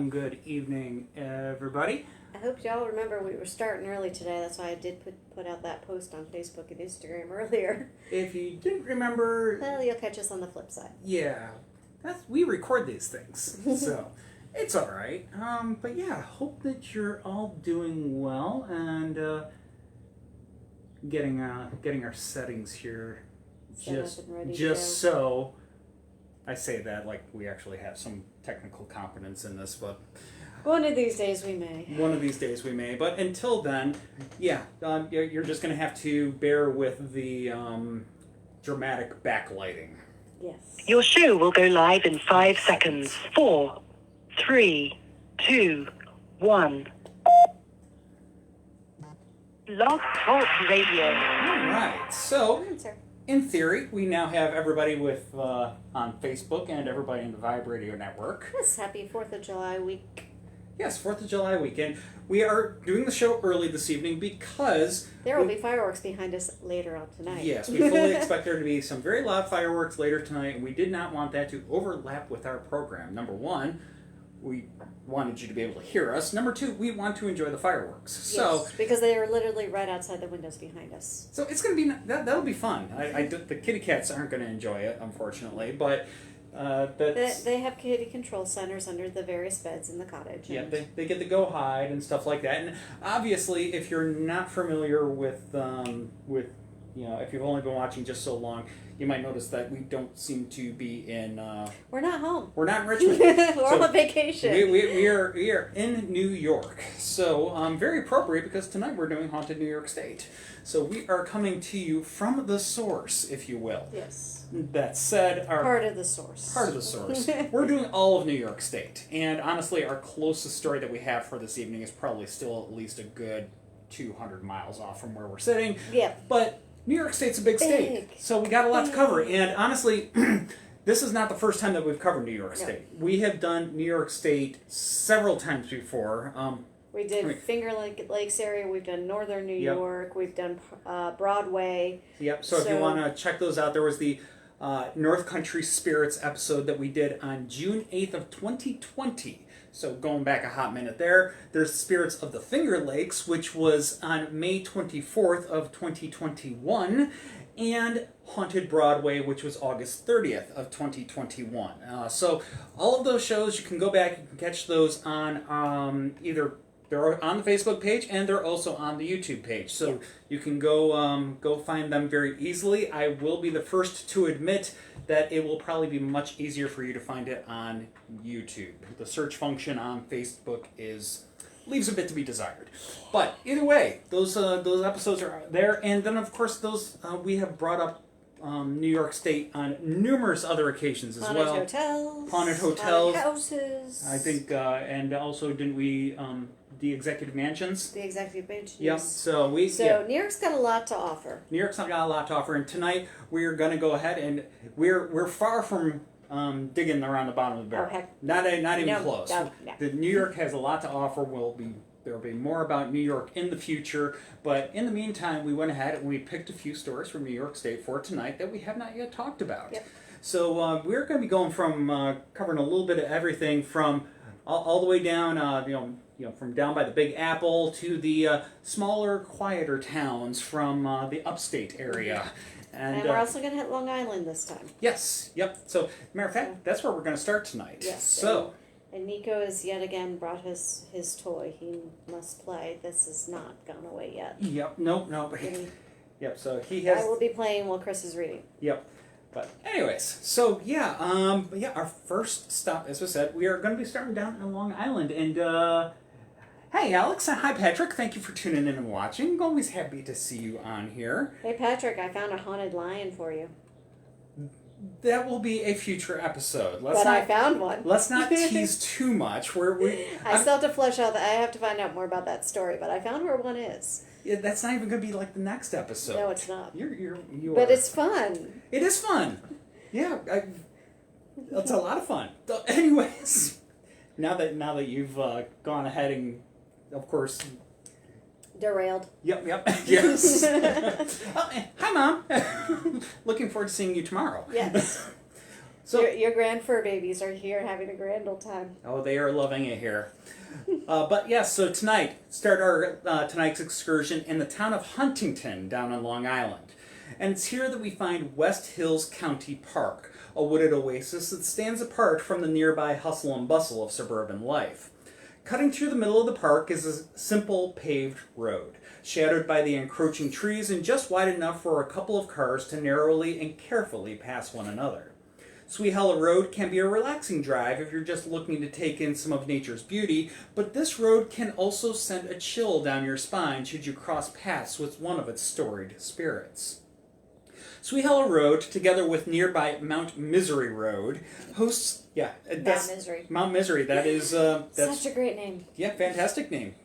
good evening, everybody. I hope y'all remember we were starting early today. That's why I did put out that post on Facebook and Instagram earlier. If you didn't remember... Well, you'll catch us on the flip side. Yeah, we record these things, so it's all right. But yeah, hope that you're all doing well and getting our settings here just so... I say that like we actually have some technical competence in this, but... One of these days we may. One of these days we may. But until then, yeah, you're just going to have to bear with the dramatic backlighting. Yes. Your show will go live in 5 seconds. 4, 3, 2, 1. Blog Talk Radio. All right, so... Sir. In theory, we now have everybody with on Facebook and everybody in the Vibe Radio Network. Yes, happy 4th of July week. Yes, 4th of July weekend. We are doing the show early this evening because... There will be fireworks behind us later on tonight. Yes, we fully expect there to be some very loud fireworks later tonight, and we did not want that to overlap with our program. Number one, we wanted you to be able to hear us. Number two, we want to enjoy the fireworks. So yes, because they are literally right outside the windows behind us. So it's going to be, that'll be fun. The kitty cats aren't going to enjoy it, unfortunately, but they have kitty control centers under the various beds in the cottage. Yeah, they get to go hide and stuff like that. And obviously, if you're not familiar with if you've only been watching just so long, you might notice that we don't seem to be in... We're not home. We're not in Richmond. We're on vacation. We are in New York. So very appropriate because tonight we're doing Haunted New York State. So we are coming to you from the source, if you will. Yes. That said... Part of the source. Part of the source. We're doing all of New York State. And honestly, our closest story that we have for this evening is probably still at least a good 200 miles off from where we're sitting. Yeah. But... New York State's a big state, so we got a lot to cover. And honestly, this is not the first time that we've covered New York State. We have done New York State several times before. We did Finger Lakes area. We've done Northern New York. We've done Broadway. Yep. So if you want to check those out, there was the North Country Spirits episode that we did on June 8th of 2020. So going back a hot minute there, there's Spirits of the Finger Lakes, which was on May 24th of 2021, and Haunted Broadway, which was August 30th of 2021. So all of those shows, you can go back, you can catch those on either... They're on the Facebook page, and they're also on the YouTube page. So you can go find them very easily. I will be the first to admit that it will probably be much easier for you to find it on YouTube. The search function on Facebook leaves a bit to be desired. But either way, those episodes are there. And then, of course, those we have brought up New York State on numerous other occasions as well. Haunted hotels. Haunted hotels. Haunted houses. I think, and also didn't we... the executive mansions. The executive mansions. Yep. So New York's got a lot to offer. New York's got a lot to offer, and tonight we're going to go ahead and we're far from digging around the bottom of the barrel. Oh, heck. Not even close. No. The New York has a lot to offer. There will be more about New York in the future, but in the meantime, we went ahead and we picked a few stories from New York State for tonight that we have not yet talked about. Yep. So we're going to be going from covering a little bit of everything from all the way down, from down by the Big Apple to the smaller, quieter towns from the upstate area. And we're also going to hit Long Island this time. Yes, yep. So, matter of fact, that's where we're going to start tonight. Yes. So. And Nico has yet again brought his toy. He must play. This has not gone away yet. Yep, no. Yep, so he has... I will be playing while Chris is reading. Yep. But anyways, so our first stop, as I said, we are going to be starting down in Long Island. And, hey, Alex, and hi, Patrick. Thank you for tuning in and watching. I'm always happy to see you on here. Hey, Patrick, I found a haunted lion for you. That will be a future episode. I found one. Let's not tease too much. I still have to flesh out I have to find out more about that story, but I found where one is. Yeah, that's not even going to be like the next episode. No, it's not. But it's fun. It is fun. Yeah, it's a lot of fun. So anyways, now that you've gone ahead and, of course... Derailed. Yep, yes. Oh, hi, Mom. Looking forward to seeing you tomorrow. Yes. So, your grand fur babies are here having a grand old time. oh, they are loving it here. But yes, so start our tonight's excursion in the town of Huntington down on Long Island. And it's here that we find West Hills County Park, a wooded oasis that stands apart from the nearby hustle and bustle of suburban life. Cutting through the middle of the park is a simple paved road, shadowed by the encroaching trees and just wide enough for a couple of cars to narrowly and carefully pass one another. Sweet Hollow Road can be a relaxing drive if you're just looking to take in some of nature's beauty, but this road can also send a chill down your spine should you cross paths with one of its storied spirits. Sweet Hollow Road, together with nearby Mount Misery Road, hosts Mount Misery. That is that's such a great name. Yeah, fantastic name.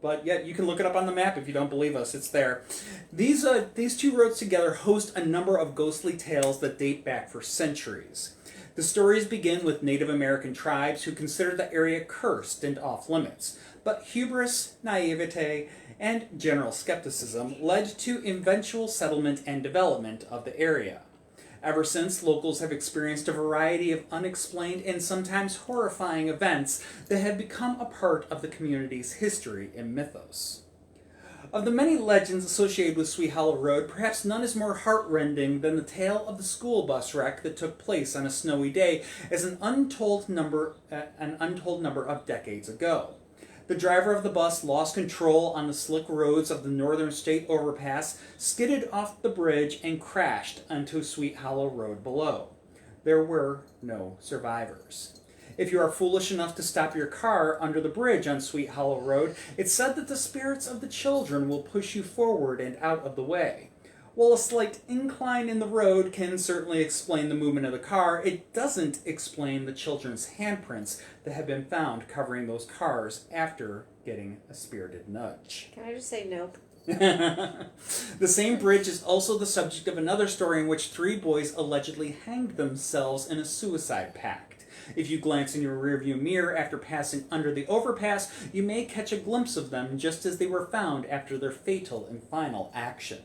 But yeah, you can look it up on the map if you don't believe us. It's there. These two roads together host a number of ghostly tales that date back for centuries. The stories begin with Native American tribes who considered the area cursed and off limits, but hubris, naivete, and general skepticism led to eventual settlement and development of the area. Ever since, locals have experienced a variety of unexplained and sometimes horrifying events that have become a part of the community's history and mythos. Of the many legends associated with Sweet Hollow Road, perhaps none is more heartrending than the tale of the school bus wreck that took place on a snowy day as an untold number of decades ago. The driver of the bus lost control on the slick roads of the Northern State Overpass, skidded off the bridge, and crashed onto Sweet Hollow Road below. There were no survivors. If you are foolish enough to stop your car under the bridge on Sweet Hollow Road, it's said that the spirits of the children will push you forward and out of the way. While a slight incline in the road can certainly explain the movement of the car, it doesn't explain the children's handprints that have been found covering those cars after getting a spirited nudge. Can I just say nope? The same bridge is also the subject of another story in which 3 boys allegedly hanged themselves in a suicide pact. If you glance in your rearview mirror after passing under the overpass, you may catch a glimpse of them just as they were found after their fatal and final action.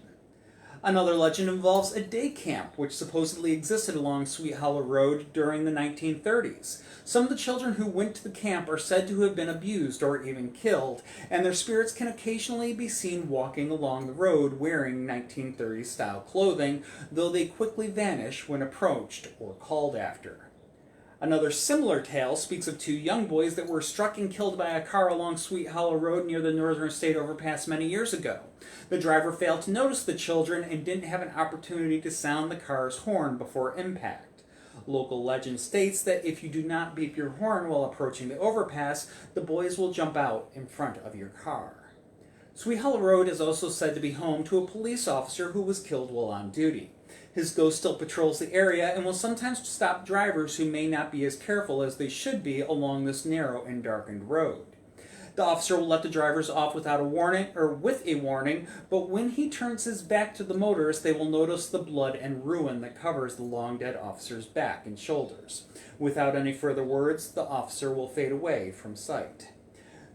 Another legend involves a day camp, which supposedly existed along Sweet Hollow Road during the 1930s. Some of the children who went to the camp are said to have been abused or even killed, and their spirits can occasionally be seen walking along the road wearing 1930s-style clothing, though they quickly vanish when approached or called after. Another similar tale speaks of 2 young boys that were struck and killed by a car along Sweet Hollow Road near the Northern State Overpass many years ago. The driver failed to notice the children and didn't have an opportunity to sound the car's horn before impact. Local legend states that if you do not beep your horn while approaching the overpass, the boys will jump out in front of your car. Sweet Hollow Road is also said to be home to a police officer who was killed while on duty. His ghost still patrols the area and will sometimes stop drivers who may not be as careful as they should be along this narrow and darkened road. The officer will let the drivers off without a warning, or with a warning, but when he turns his back to the motorist, they will notice the blood and ruin that covers the long-dead officer's back and shoulders. Without any further words, the officer will fade away from sight.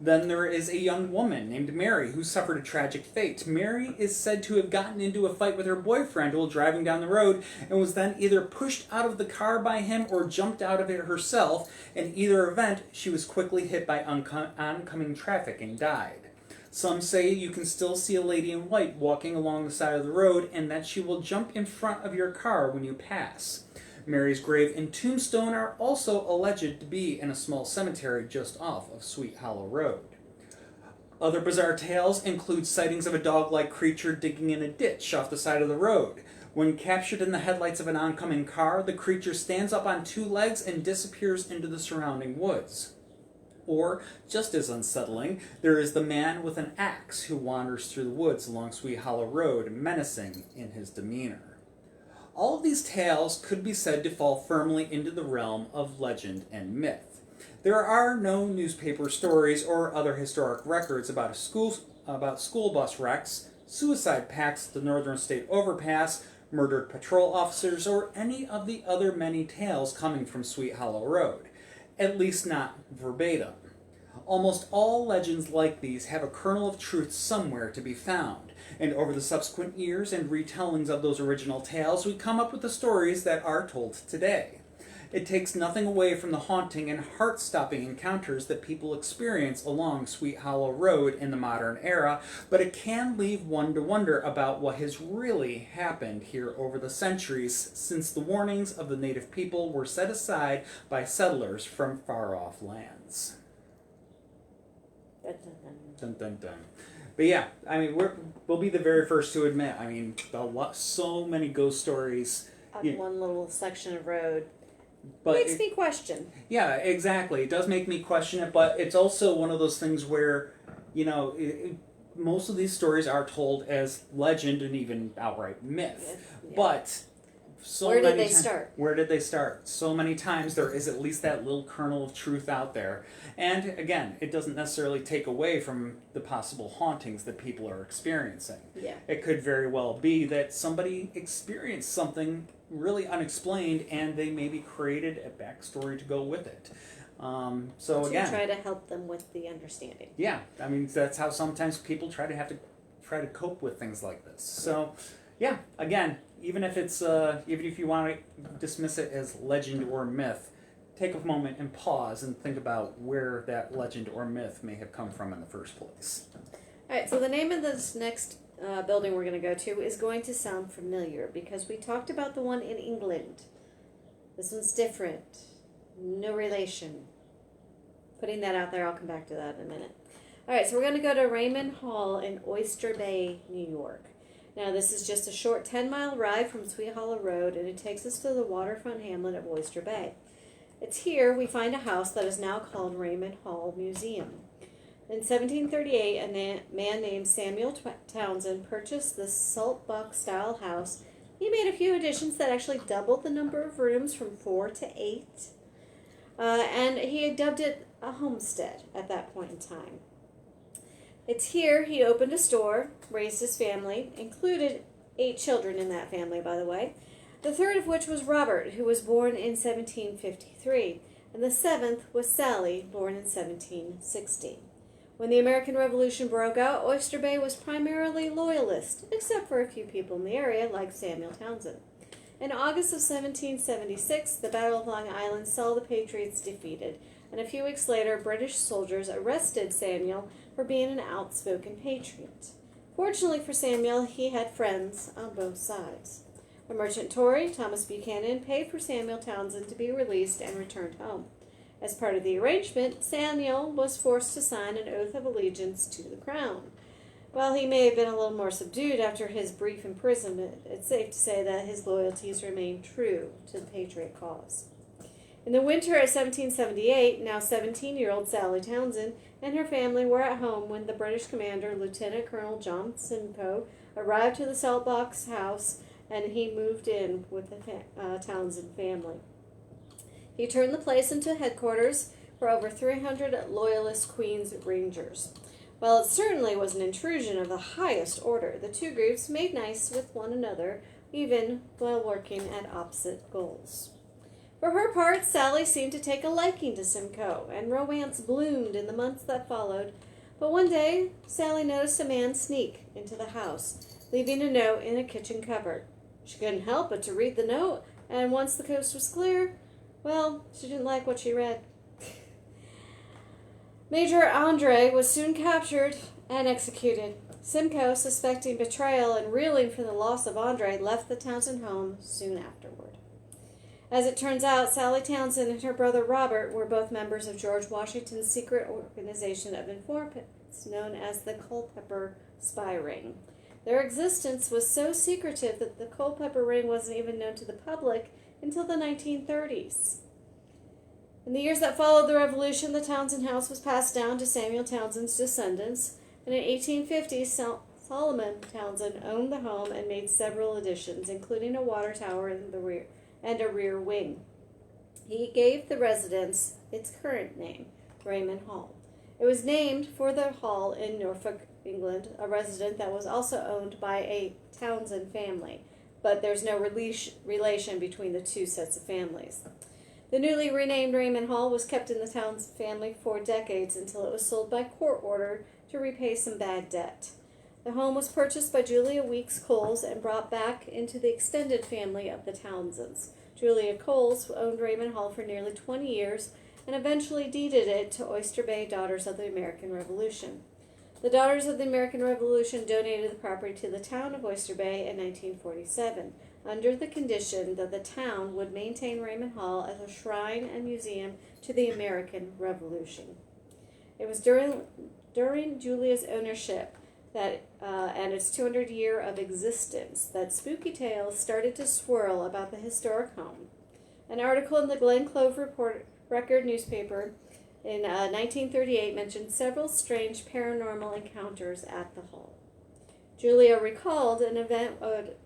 Then there is a young woman named Mary who suffered a tragic fate. Mary is said to have gotten into a fight with her boyfriend while driving down the road and was then either pushed out of the car by him or jumped out of it herself. In either event, she was quickly hit by oncoming traffic and died. Some say you can still see a lady in white walking along the side of the road and that she will jump in front of your car when you pass. Mary's grave and tombstone are also alleged to be in a small cemetery just off of Sweet Hollow Road. Other bizarre tales include sightings of a dog-like creature digging in a ditch off the side of the road. When captured in the headlights of an oncoming car, the creature stands up on 2 legs and disappears into the surrounding woods. Or, just as unsettling, there is the man with an axe who wanders through the woods along Sweet Hollow Road, menacing in his demeanor. All of these tales could be said to fall firmly into the realm of legend and myth. There are no newspaper stories or other historic records about school bus wrecks, suicide pacts at the Northern State Overpass, murdered patrol officers, or any of the other many tales coming from Sweet Hollow Road, at least not verbatim. Almost all legends like these have a kernel of truth somewhere to be found, and over the subsequent years and retellings of those original tales, we come up with the stories that are told today. It takes nothing away from the haunting and heart-stopping encounters that people experience along Sweet Hollow Road in the modern era, but it can leave one to wonder about what has really happened here over the centuries since the warnings of the native people were set aside by settlers from far-off lands. Dun, dun, dun. But yeah, I mean, we'll be the very first to admit, I mean, so many ghost stories. On one little section of road. But makes me question. Yeah, exactly. It does make me question it, but it's also one of those things where, most of these stories are told as legend and even outright myth. Yeah. But where did they start? Where did they start? So many times there is at least that little kernel of truth out there. And again, it doesn't necessarily take away from the possible hauntings that people are experiencing. Yeah. It could very well be that somebody experienced something really unexplained and they maybe created a backstory to go with it. So again, try to help them with the understanding. Yeah, I mean that's how sometimes people try to cope with things like this. So yeah, again, even if you want to dismiss it as legend or myth, take a moment and pause and think about where that legend or myth may have come from in the first place. All right, so the name of this next building we're going to go to is going to sound familiar because we talked about the one in England. This one's different. No relation. Putting that out there, I'll come back to that in a minute. All right, so we're going to go to Raynham Hall in Oyster Bay, New York. Now, this is just a short 10-mile ride from Sweet Hollow Road, and it takes us to the waterfront hamlet of Oyster Bay. It's here we find a house that is now called Raynham Hall Museum. In 1738, a man named Samuel Townsend purchased this saltbuck-style house. He made a few additions that actually doubled the number of rooms from 4 to 8. And he had dubbed it a homestead at that point in time. It's here he opened a store, raised his family, included 8 children in that family, by the way, the third of which was Robert, who was born in 1753, and the 7th was Sally, born in 1760. When the American Revolution broke out, Oyster Bay was primarily loyalist, except for a few people in the area like Samuel Townsend. In August of 1776, the Battle of Long Island saw the Patriots defeated, and a few weeks later, British soldiers arrested Samuel for being an outspoken patriot. Fortunately for Samuel, he had friends on both sides. A merchant Tory, Thomas Buchanan, paid for Samuel Townsend to be released and returned home. As part of the arrangement, Samuel was forced to sign an oath of allegiance to the crown. While he may have been a little more subdued after his brief imprisonment, it's safe to say that his loyalties remained true to the Patriot cause. In the winter of 1778, now 17-year-old Sally Townsend and her family were at home when the British commander, Lieutenant Colonel John Simcoe, arrived to the Saltbox house, and he moved in with the Townsend family. He turned the place into headquarters for over 300 Loyalist Queen's Rangers. While it certainly was an intrusion of the highest order, the two groups made nice with one another, even while working at opposite goals. For her part, Sally seemed to take a liking to Simcoe, and romance bloomed in the months that followed. But one day, Sally noticed a man sneak into the house, leaving a note in a kitchen cupboard. She couldn't help but to read the note, and once the coast was clear, well, she didn't like what she read. Major Andre was soon captured and executed. Simcoe, suspecting betrayal and reeling from the loss of Andre, left the Townsend home soon afterward. As it turns out, Sally Townsend and her brother Robert were both members of George Washington's secret organization of informants known as the Culpeper Spy Ring. Their existence was so secretive that the Culpeper Ring wasn't even known to the public until the 1930s. In the years that followed the Revolution, the Townsend House was passed down to Samuel Townsend's descendants, and in 1850, Solomon Townsend owned the home and made several additions, including a water tower in the rear and a rear wing. He gave the residence its current name, Raynham Hall. It was named for the hall in Norfolk, England, a residence that was also owned by a Townsend family, but there's no relation between the two sets of families. The newly renamed Raynham Hall was kept in the Townsend family for decades until it was sold by court order to repay some bad debt. The home was purchased by Julia Weeks Coles and brought back into the extended family of the Townsends. Julia Coles owned Raymond Hall for nearly 20 years and eventually deeded it to Oyster Bay Daughters of the American Revolution. The Daughters of the American Revolution donated the property to the town of Oyster Bay in 1947, under the condition that the town would maintain Raymond Hall as a shrine and museum to the American Revolution. It was during Julia's ownership that and its 200 year of existence that spooky tales started to swirl about the historic home. An article in the Glen Clove Record newspaper in 1938 mentioned several strange paranormal encounters at the hall. Julia recalled an event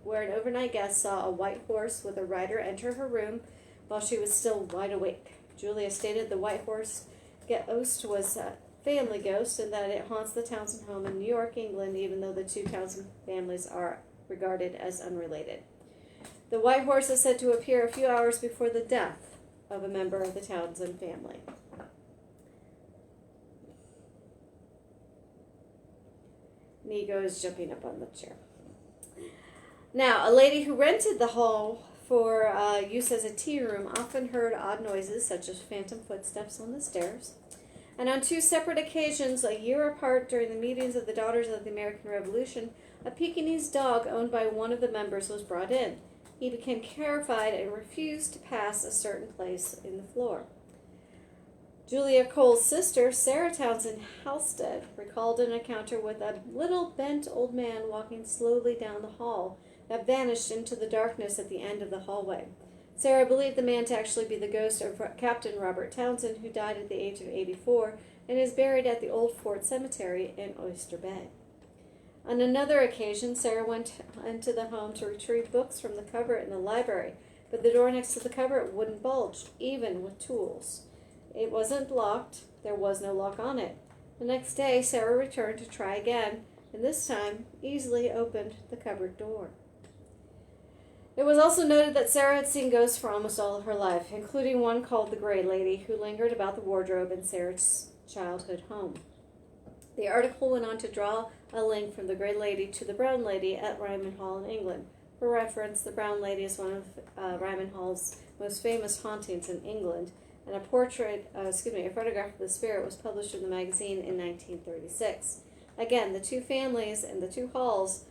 where an overnight guest saw a white horse with a rider enter her room while she was still wide awake. Julia stated the white horse ghost was a family ghost and that it haunts the Townsend home in New York, England, even though the two Townsend families are regarded as unrelated. The white horse is said to appear a few hours before the death of a member of the Townsend family. Nico is jumping up on the chair. Now, a lady who rented the hall for use as a tea room often heard odd noises such as phantom footsteps on the stairs. And on 2 separate occasions, a year apart during the meetings of the Daughters of the American Revolution, a Pekingese dog owned by one of the members was brought in. He became terrified and refused to pass a certain place in the floor. Julia Cole's sister, Sarah Townsend Halstead, recalled an encounter with a little bent old man walking slowly down the hall that vanished into the darkness at the end of the hallway. Sarah believed the man to actually be the ghost of Captain Robert Townsend, who died at the age of 84 and is buried at the Old Fort Cemetery in Oyster Bay. On another occasion, Sarah went into the home to retrieve books from the cupboard in the library, but the door next to the cupboard wouldn't budge, even with tools. It wasn't locked. There was no lock on it. The next day, Sarah returned to try again, and this time easily opened the cupboard door. It was also noted that Sarah had seen ghosts for almost all of her life, including one called the Gray Lady, who lingered about the wardrobe in Sarah's childhood home. The article went on to draw a link from the Gray Lady to the Brown Lady at Raymond Hall in England. For reference, the Brown Lady is one of Raymond Hall's most famous hauntings in England, and a photograph of the spirit was published in the magazine in 1936. Again, the two families and the two halls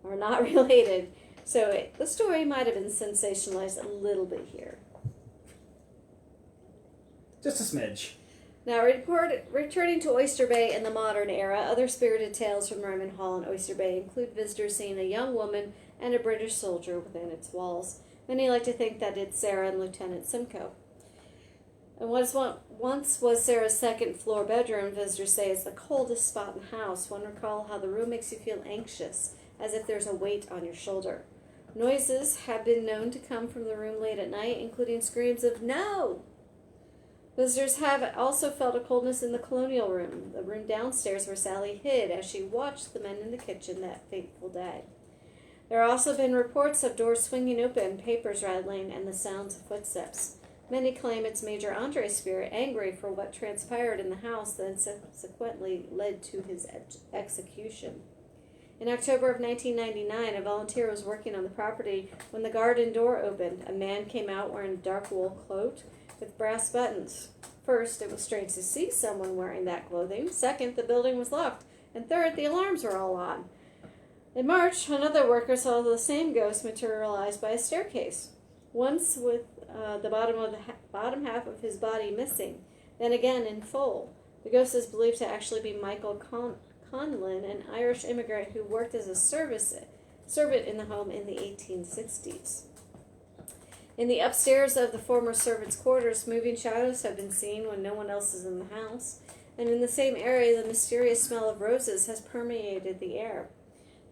are not related, so the story might have been sensationalized a little bit here. Just a smidge. Now, returning to Oyster Bay in the modern era, other spirited tales from Raymond Hall and Oyster Bay include visitors seeing a young woman and a British soldier within its walls. Many like to think that it's Sarah and Lieutenant Simcoe. And what once was Sarah's second-floor bedroom, visitors say is the coldest spot in the house. One recall how the room makes you feel anxious, as if there's a weight on your shoulder. Noises have been known to come from the room late at night, including screams of "No!" Visitors have also felt a coldness in the colonial room, the room downstairs where Sally hid as she watched the men in the kitchen that fateful day. There have also been reports of doors swinging open, papers rattling, and the sounds of footsteps. Many claim it's Major Andre's spirit, angry for what transpired in the house that subsequently led to his execution. In October of 1999, a volunteer was working on the property when the garden door opened. A man came out wearing a dark wool coat with brass buttons. First, it was strange to see someone wearing that clothing. Second, the building was locked. And third, the alarms were all on. In March, another worker saw the same ghost materialize by a staircase, once with the bottom half of his body missing, then again in full. The ghost is believed to actually be Michael Conlon, an Irish immigrant who worked as a servant in the home in the 1860s. In the upstairs of the former servants' quarters, moving shadows have been seen when no one else is in the house, and in the same area, the mysterious smell of roses has permeated the air.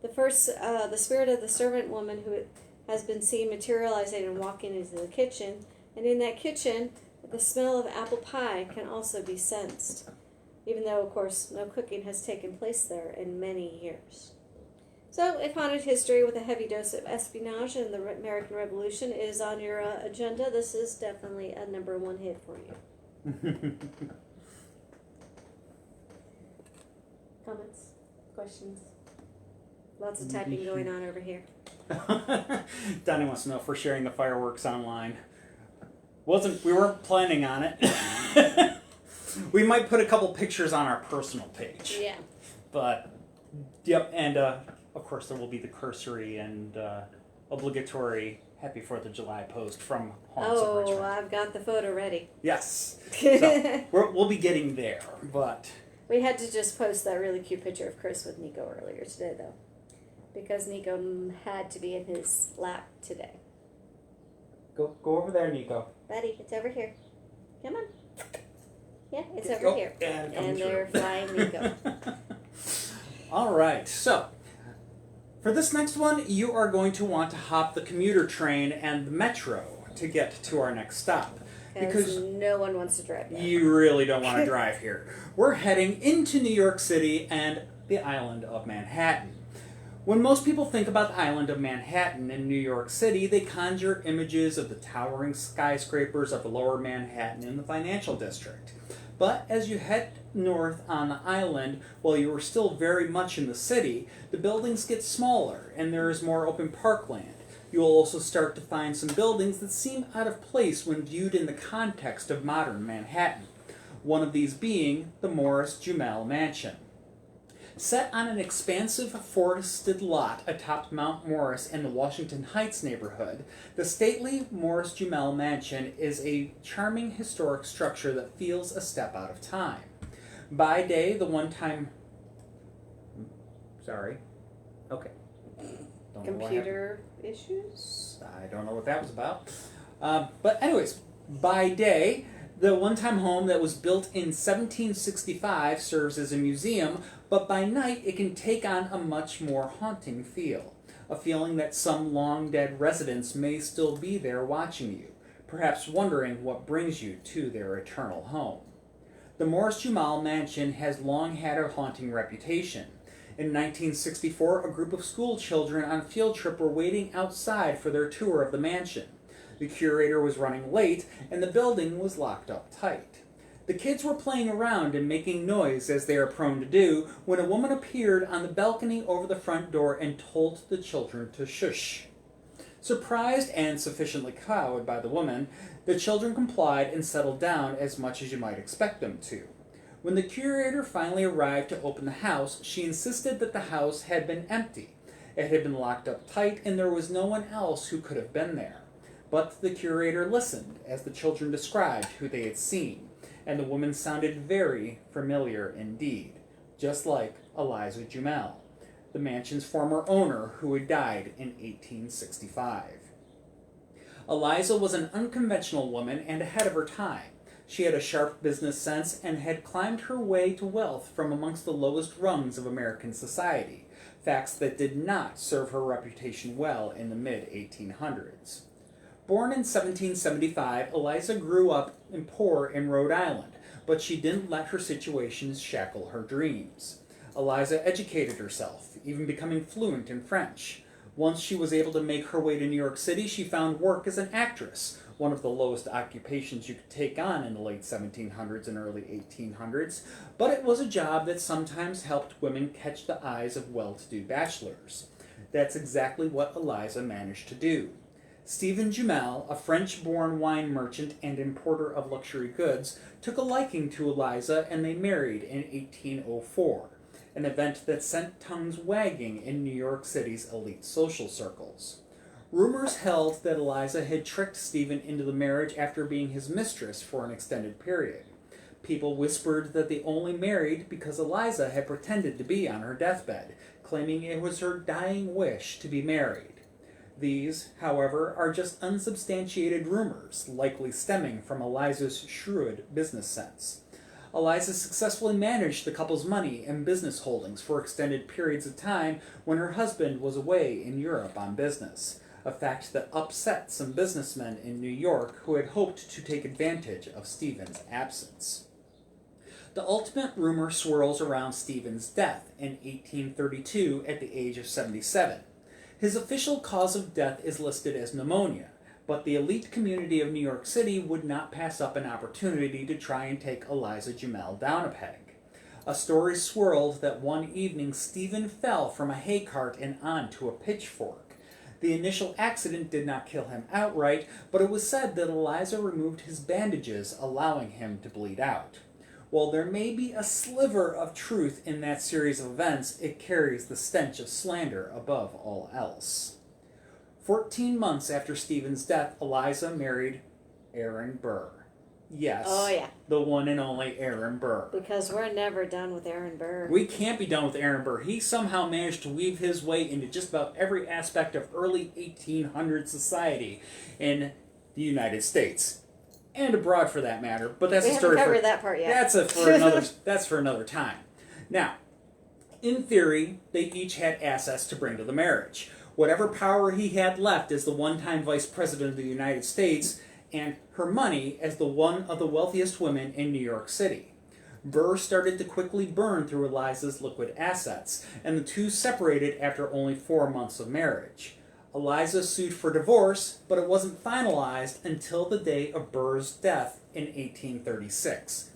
The spirit of the servant woman who has been seen materializing and walking into the kitchen, and in that kitchen, the smell of apple pie can also be sensed, even though, of course, no cooking has taken place there in many years. So, if haunted history with a heavy dose of espionage and the American Revolution is on your agenda, this is definitely a number one hit for you. Comments? Questions? Lots of typing going on over here. Donnie wants to know if we're sharing the fireworks online. We weren't planning on it. We might put a couple pictures on our personal page. Yeah. But, yep, and of course there will be the cursory and obligatory Happy 4th of July post from Haunts of Richmond. Oh, I've got the photo ready. Yes. So, we'll be getting there, but... We had to just post that really cute picture of Chris with Nico earlier today, though. Because Nico had to be in his lap today. Go over there, Nico. Buddy, it's over here. Come on. Yeah, it's Go. over here. And they're flying Nico. All right, so for this next one, you are going to want to hop the commuter train and the metro to get to our next stop. Because no one wants to drive there. You really don't want to drive here. We're heading into New York City and the island of Manhattan. When most people think about the island of Manhattan in New York City, they conjure images of the towering skyscrapers of lower Manhattan in the financial district. But as you head north on the island, while you are still very much in the city, the buildings get smaller and there is more open parkland. You will also start to find some buildings that seem out of place when viewed in the context of modern Manhattan. One of these being the Morris-Jumel mansion. Set on an expansive forested lot atop Mount Morris in the Washington Heights neighborhood, the stately Morris-Jumel mansion is a charming historic structure that feels a step out of time. By day, the one-time... Sorry. Okay. Don't know what Computer issues? I don't know what that was about. But anyways, by day, the one-time home that was built in 1765 serves as a museum, but by night it can take on a much more haunting feel. A feeling that some long-dead residents may still be there watching you, perhaps wondering what brings you to their eternal home. The Morris-Jumel mansion has long had a haunting reputation. In 1964, a group of school children on a field trip were waiting outside for their tour of the mansion. The curator was running late, and the building was locked up tight. The kids were playing around and making noise, as they are prone to do, when a woman appeared on the balcony over the front door and told the children to shush. Surprised and sufficiently cowed by the woman, the children complied and settled down as much as you might expect them to. When the curator finally arrived to open the house, she insisted that the house had been empty. It had been locked up tight, and there was no one else who could have been there. But the curator listened as the children described who they had seen, and the woman sounded very familiar indeed, just like Eliza Jumel, the mansion's former owner who had died in 1865. Eliza was an unconventional woman and ahead of her time. She had a sharp business sense and had climbed her way to wealth from amongst the lowest rungs of American society, facts that did not serve her reputation well in the mid-1800s. Born in 1775, Eliza grew up poor in Rhode Island, but she didn't let her situations shackle her dreams. Eliza educated herself, even becoming fluent in French. Once she was able to make her way to New York City, she found work as an actress, one of the lowest occupations you could take on in the late 1700s and early 1800s, but it was a job that sometimes helped women catch the eyes of well-to-do bachelors. That's exactly what Eliza managed to do. Stephen Jumel, a French-born wine merchant and importer of luxury goods, took a liking to Eliza and they married in 1804, an event that sent tongues wagging in New York City's elite social circles. Rumors held that Eliza had tricked Stephen into the marriage after being his mistress for an extended period. People whispered that they only married because Eliza had pretended to be on her deathbed, claiming it was her dying wish to be married. These, however, are just unsubstantiated rumors, likely stemming from Eliza's shrewd business sense. Eliza successfully managed the couple's money and business holdings for extended periods of time when her husband was away in Europe on business, a fact that upset some businessmen in New York who had hoped to take advantage of Stephen's absence. The ultimate rumor swirls around Stephen's death in 1832 at the age of 77. His official cause of death is listed as pneumonia, but the elite community of New York City would not pass up an opportunity to try and take Eliza Jumel down a peg. A story swirled that one evening Stephen fell from a hay cart and onto a pitchfork. The initial accident did not kill him outright, but it was said that Eliza removed his bandages, allowing him to bleed out. While there may be a sliver of truth in that series of events, it carries the stench of slander above all else. 14 months after Stephen's death, Eliza married Aaron Burr. Yes. Oh, yeah. The one and only Aaron Burr. Because we're never done with Aaron Burr. We can't be done with Aaron Burr. He somehow managed to weave his way into just about every aspect of early 1800s society in the United States. And abroad, for that matter. But that's a story haven't covered that part yet. That's for another time. Now, in theory, they each had assets to bring to the marriage. Whatever power he had left as the one-time vice president of the United States, and her money as the one of the wealthiest women in New York City. Burr started to quickly burn through Eliza's liquid assets, and the two separated after only 4 months of marriage. Eliza sued for divorce, but it wasn't finalized until the day of Burr's death in 1836.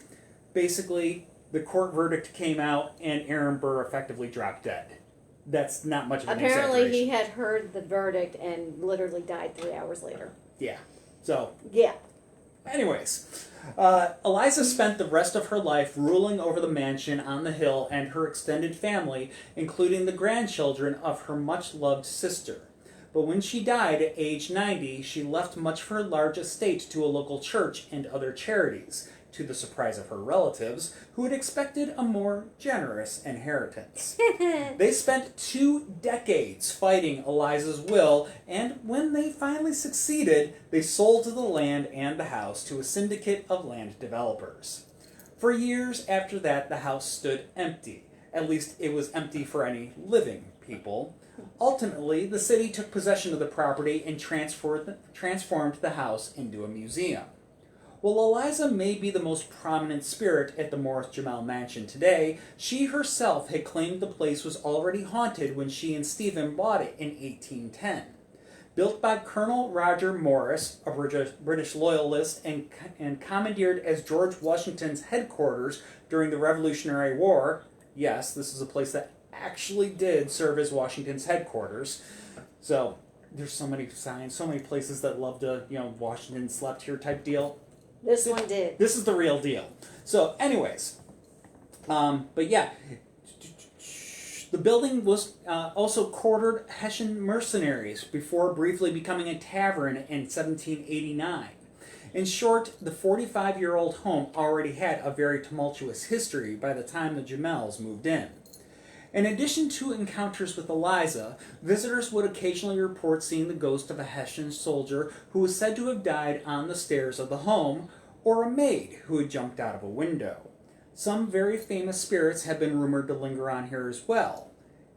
Basically, the court verdict came out and Aaron Burr effectively dropped dead. That's not much of an exaggeration. Apparently he had heard the verdict and literally died 3 hours later. Yeah. So, yeah. Anyways, Eliza spent the rest of her life ruling over the mansion on the hill and her extended family, including the grandchildren of her much-loved sister. But when she died at age 90, she left much of her large estate to a local church and other charities, to the surprise of her relatives, who had expected a more generous inheritance. They spent 2 decades fighting Eliza's will, and when they finally succeeded, they sold the land and the house to a syndicate of land developers. For years after that, the house stood empty. At least it was empty for any living people. Ultimately, the city took possession of the property and transformed the house into a museum. While Eliza may be the most prominent spirit at the Morris-Jumel mansion today, she herself had claimed the place was already haunted when she and Stephen bought it in 1810. Built by Colonel Roger Morris, a British loyalist, and commandeered as George Washington's headquarters during the Revolutionary War. Yes, this is a place that actually did serve as Washington's headquarters. So, there's so many signs, so many places that love to, Washington slept here type deal. This one did. This is the real deal. So, anyways, but yeah, the building was also quartered Hessian mercenaries before briefly becoming a tavern in 1789. In short, the 45-year-old home already had a very tumultuous history by the time the Jumels moved in. In addition to encounters with Eliza, visitors would occasionally report seeing the ghost of a Hessian soldier who was said to have died on the stairs of the home, or a maid who had jumped out of a window. Some very famous spirits have been rumored to linger on here as well.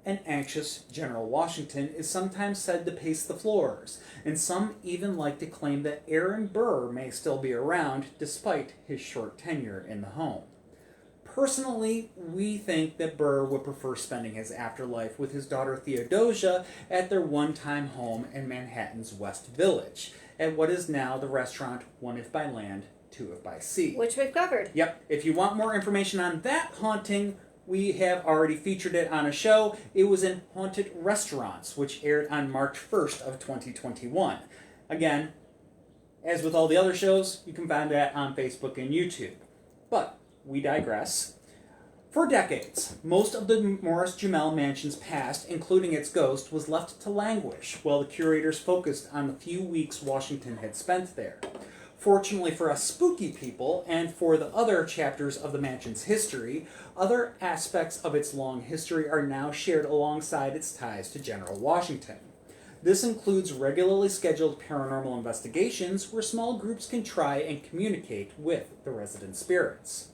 An anxious General Washington is sometimes said to pace the floors, and some even like to claim that Aaron Burr may still be around despite his short tenure in the home. Personally, we think that Burr would prefer spending his afterlife with his daughter Theodosia at their one-time home in Manhattan's West Village, at what is now the restaurant One If by Land, Two If by Sea. Which we've covered. Yep. If you want more information on that haunting, we have already featured it on a show. It was in Haunted Restaurants, which aired on March 1st of 2021. Again, as with all the other shows, you can find that on Facebook and YouTube. But we digress. For decades, most of the Morris-Jumel mansion's past, including its ghost, was left to languish while the curators focused on the few weeks Washington had spent there. Fortunately for us spooky people, and for the other chapters of the mansion's history, other aspects of its long history are now shared alongside its ties to General Washington. This includes regularly scheduled paranormal investigations where small groups can try and communicate with the resident spirits.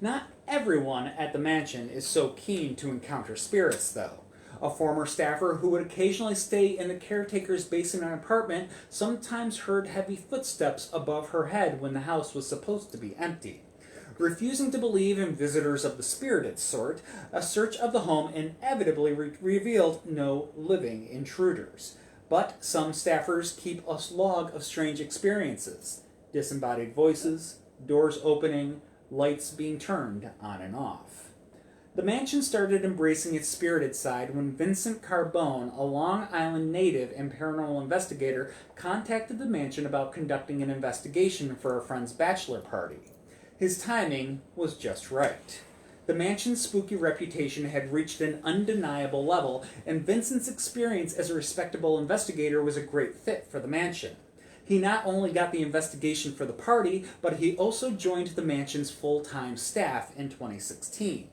Not everyone at the mansion is so keen to encounter spirits, though. A former staffer who would occasionally stay in the caretaker's basement apartment sometimes heard heavy footsteps above her head when the house was supposed to be empty. Refusing to believe in visitors of the spirited sort, a search of the home inevitably revealed no living intruders. But some staffers keep a log of strange experiences: disembodied voices, doors opening, lights being turned on and off. The mansion started embracing its spirited side when Vincent Carbone, a Long Island native and paranormal investigator, contacted the mansion about conducting an investigation for a friend's bachelor party. His timing was just right. The mansion's spooky reputation had reached an undeniable level, and Vincent's experience as a respectable investigator was a great fit for the mansion. He not only got the investigation for the party, but he also joined the mansion's full-time staff in 2016.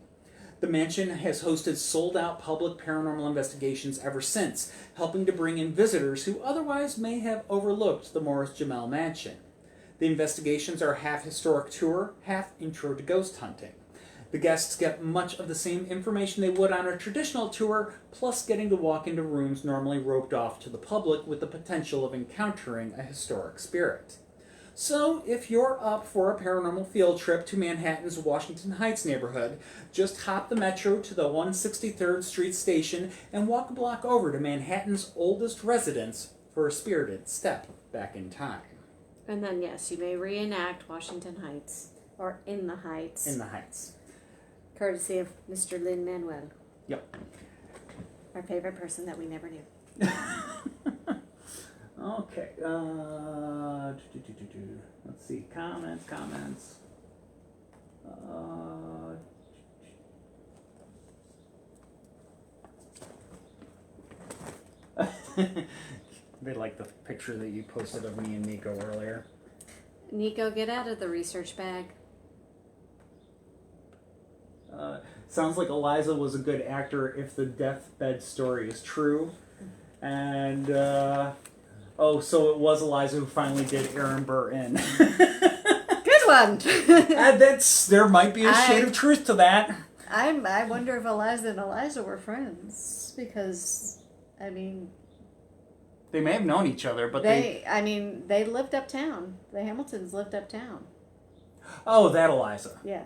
The mansion has hosted sold-out public paranormal investigations ever since, helping to bring in visitors who otherwise may have overlooked the Morris-Jumel mansion. The investigations are half historic tour, half intro to ghost hunting. The guests get much of the same information they would on a traditional tour, plus getting to walk into rooms normally roped off to the public with the potential of encountering a historic spirit. So, if you're up for a paranormal field trip to Manhattan's Washington Heights neighborhood, just hop the metro to the 163rd Street station and walk a block over to Manhattan's oldest residence for a spirited step back in time. And then, yes, you may reenact Washington Heights, or In the Heights. In the Heights. Courtesy of Mr. Lin-Manuel. Yep. Our favorite person that we never knew. Okay. Let's see. Comments. They like the picture that you posted of me and Nico earlier. Nico, get out of the research bag. Sounds like Eliza was a good actor if the deathbed story is true. And, so it was Eliza who finally did Aaron Burr in. Good one! There might be a shade of truth to that. I wonder if Eliza and Eliza were friends. Because, I mean... They may have known each other, but they lived uptown. The Hamiltons lived uptown. Oh, that Eliza. Yeah.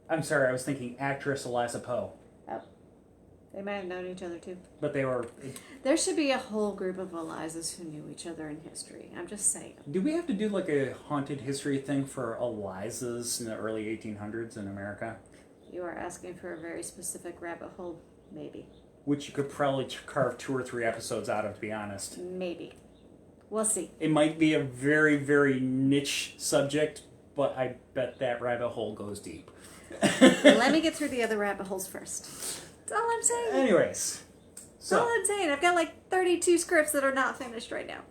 I'm sorry, I was thinking actress Eliza Poe. Oh. They might have known each other, too. But they were... There should be a whole group of Elizas who knew each other in history. I'm just saying. Do we have to do like a haunted history thing for Elizas in the early 1800s in America? You are asking for a very specific rabbit hole. Maybe. Which you could probably carve 2 or 3 episodes out of, to be honest. Maybe. We'll see. It might be a very, very niche subject, but I bet that rabbit hole goes deep. Let me get through the other rabbit holes first. That's all I'm saying. Anyways. That's all I'm saying. I've got like 32 scripts that are not finished right now.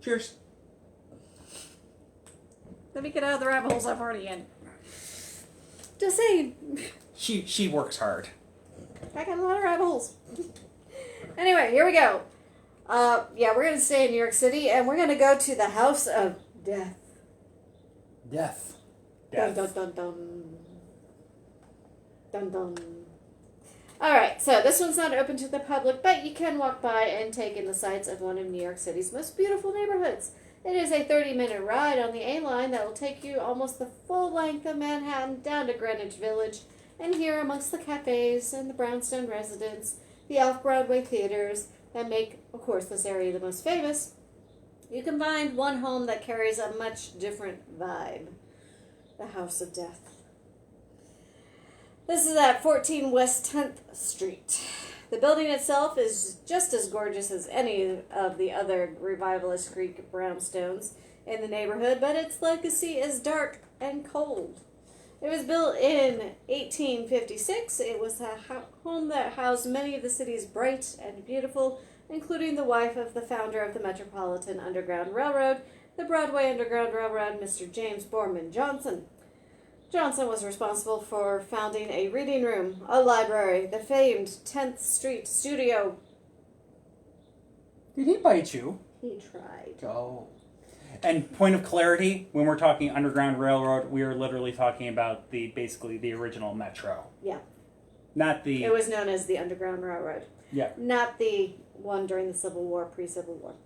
Cheers. Let me get out of the rabbit holes I'm already in. Just saying. She works hard. I got a lot of rabbit holes. Anyway, here we go. We're going to stay in New York City, and we're going to go to the House of Death. Death. Dun, dun, dun, dun. Dun, dun. Alright, so this one's not open to the public, but you can walk by and take in the sights of one of New York City's most beautiful neighborhoods. It is a 30-minute ride on the A-line that will take you almost the full length of Manhattan down to Greenwich Village, and here amongst the cafes and the brownstone residence, the off-Broadway theaters that make, of course, this area the most famous, you can find one home that carries a much different vibe. The House of Death. This is at 14 West 10th Street. The building itself is just as gorgeous as any of the other revivalist Greek brownstones in the neighborhood, but its legacy is dark and cold. It was built in 1856. It was a home that housed many of the city's bright and beautiful, including the wife of the founder of the Metropolitan Underground Railroad, the Broadway Underground Railroad, Mr. James Borman Johnson. Johnson was responsible for founding a reading room, a library, the famed 10th Street Studio. Did he bite you? He tried. Oh. And point of clarity, when we're talking Underground Railroad, we are literally talking about basically the original Metro. Yeah. Not the... It was known as the Underground Railroad. Yeah. Not the one during the Civil War, pre-Civil War.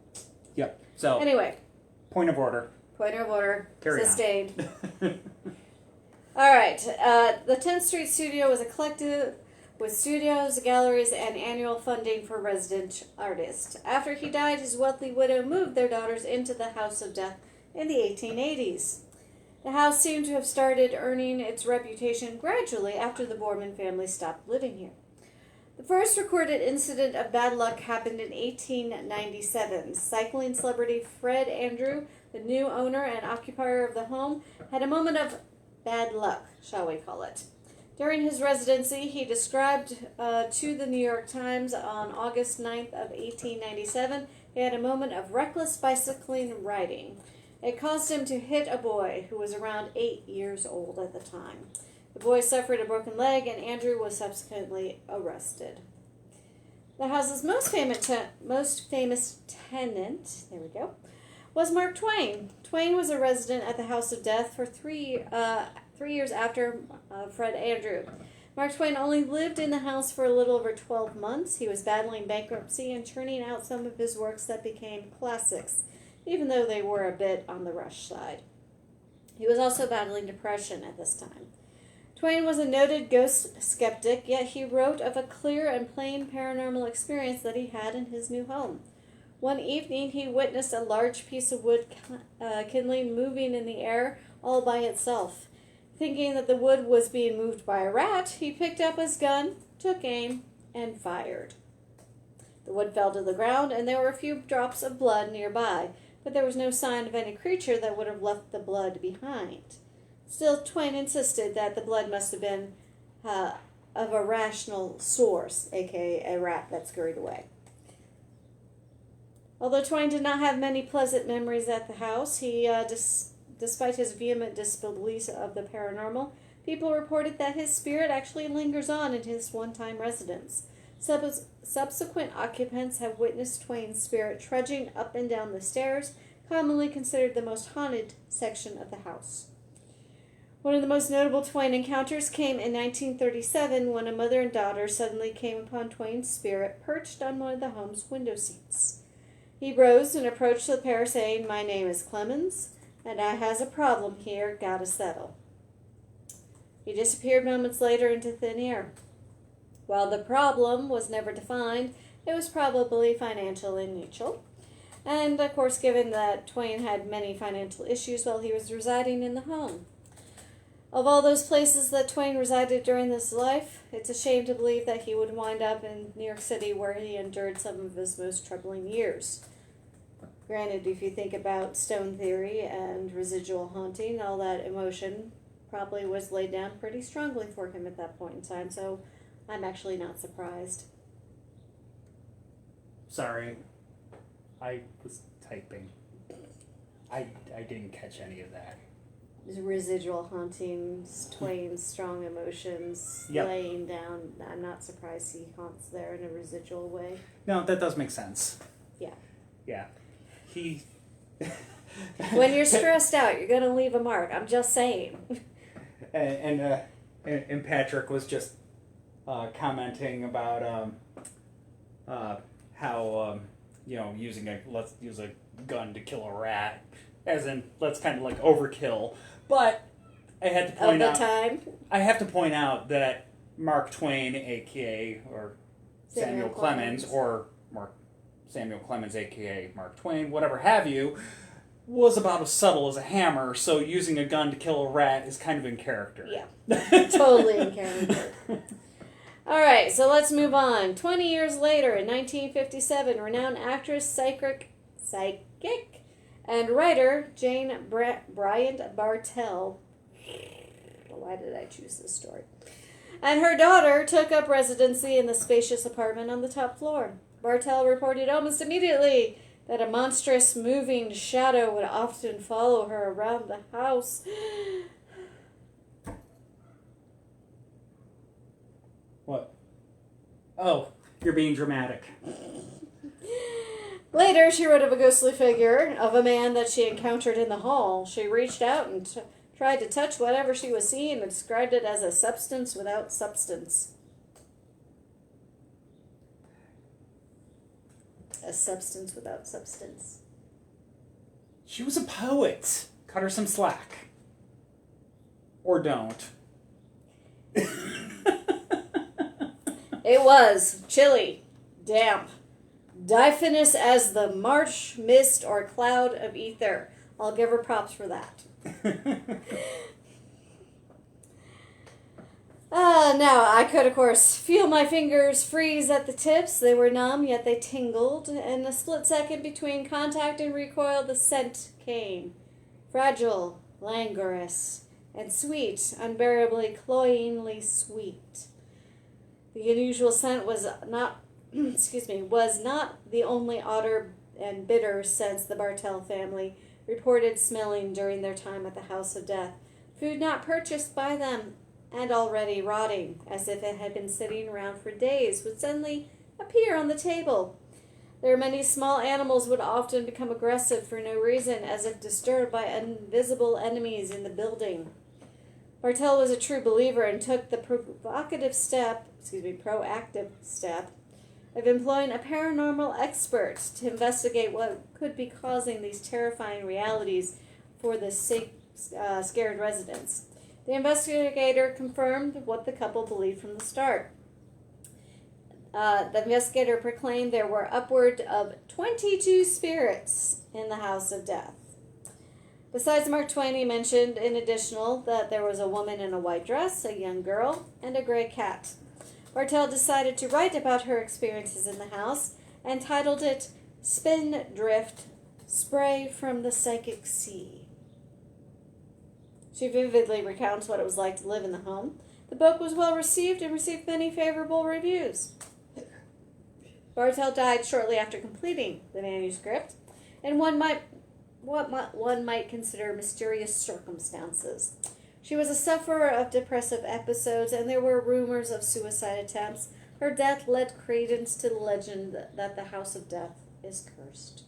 Yep. So... Anyway. Point of order. Point of order. Carry Sustained. All right. The 10th Street Studio was a collective with studios, galleries, and annual funding for resident artists. After he died, his wealthy widow moved their daughters into the House of Death in the 1880s. The house seemed to have started earning its reputation gradually after the Boorman family stopped living here. The first recorded incident of bad luck happened in 1897. Cycling celebrity Fred Andrew, the new owner and occupier of the home, had a moment of bad luck, shall we call it. During his residency, he described to the New York Times on August 9th of 1897, he had a moment of reckless bicycling and riding. It caused him to hit a boy who was around 8 years old at the time. The boy suffered a broken leg, and Andrew was subsequently arrested. The house's most famous tenant, was Mark Twain. Twain was a resident at the House of Death for 3 years after Fred Andrew. Mark Twain only lived in the house for a little over 12 months. He was battling bankruptcy and churning out some of his works that became classics, even though they were a bit on the rush side. He was also battling depression at this time. Twain was a noted ghost skeptic, yet he wrote of a clear and plain paranormal experience that he had in his new home. One evening, he witnessed a large piece of wood kindling moving in the air all by itself. Thinking that the wood was being moved by a rat, he picked up his gun, took aim, and fired. The wood fell to the ground, and there were a few drops of blood nearby, but there was no sign of any creature that would have left the blood behind. Still, Twain insisted that the blood must have been of a rational source, aka a rat that scurried away. Although Twain did not have many pleasant memories at the house, despite his vehement disbelief of the paranormal, people reported that his spirit actually lingers on in his one-time residence. Subsequent occupants have witnessed Twain's spirit trudging up and down the stairs, commonly considered the most haunted section of the house. One of the most notable Twain encounters came in 1937 when a mother and daughter suddenly came upon Twain's spirit perched on one of the home's window seats. He rose and approached the pair, saying, "My name is Clemens, and I has a problem here, gotta settle." He disappeared moments later into thin air. While the problem was never defined, it was probably financial in nature. And, of course, given that Twain had many financial issues while he was residing in the home. Of all those places that Twain resided during his life, it's a shame to believe that he would wind up in New York City, where he endured some of his most troubling years. Granted, if you think about stone theory and residual haunting, all that emotion probably was laid down pretty strongly for him at that point in time, so I'm actually not surprised. Sorry. I was typing. I didn't catch any of that. Residual hauntings, Twain's strong emotions, Yep. laying down. I'm not surprised he haunts there in a residual way. No, that does make sense. Yeah. Yeah. He... When you're stressed out, you're going to leave a mark. I'm just saying. And Patrick was just commenting about how let's use a gun to kill a rat, as in let's kind of like overkill. But I had to point out I have to point out that Mark Twain, aka or Samuel Clemens, or Samuel Clemens, aka Mark Twain, whatever have you, was about as subtle as a hammer, so using a gun to kill a rat is kind of in character. Yeah, totally in character. All right, so let's move on. 20 years later, in 1957, renowned actress, psychic, and writer Jane Bryant Bartell, why did I choose this story, and her daughter took up residency in the spacious apartment on the top floor. Bartell reported almost immediately that a monstrous moving shadow would often follow her around the house. What? Oh, you're being dramatic. Later, she wrote of a ghostly figure of a man that she encountered in the hall. She reached out and tried to touch whatever she was seeing and described it as a substance without substance. A substance without substance. She was a poet. Cut her some slack. Or don't. It was chilly, damp, diaphanous as the March mist or cloud of ether, I'll give her props for that. Now, I could, of course, feel my fingers freeze at the tips. They were numb, yet they tingled. In a split second between contact and recoil, the scent came. Fragile, languorous, and sweet, unbearably, cloyingly sweet. The unusual scent was not, was not the only odd and bitter scents the Bartell family reported smelling during their time at the House of Death. Food not purchased by them and already rotting, as if it had been sitting around for days, would suddenly appear on the table. Their many small animals would often become aggressive for no reason, as if disturbed by invisible enemies in the building. Bartell was a true believer and took the proactive step of employing a paranormal expert to investigate what could be causing these terrifying realities for the scared residents. The investigator confirmed what the couple believed from the start. The investigator proclaimed there were upward of 22 spirits in the House of Death. Besides, Mark Twain, he mentioned in additional that there was a woman in a white dress, a young girl, and a gray cat. Bartell decided to write about her experiences in the house and titled it Spindrift, Spray from the Psychic Sea. She vividly recounts what it was like to live in the home. The book was well received and received many favorable reviews. Bartell died shortly after completing the manuscript, in what one might consider mysterious circumstances. She was a sufferer of depressive episodes, and there were rumors of suicide attempts. Her death led credence to the legend that the House of Death is cursed.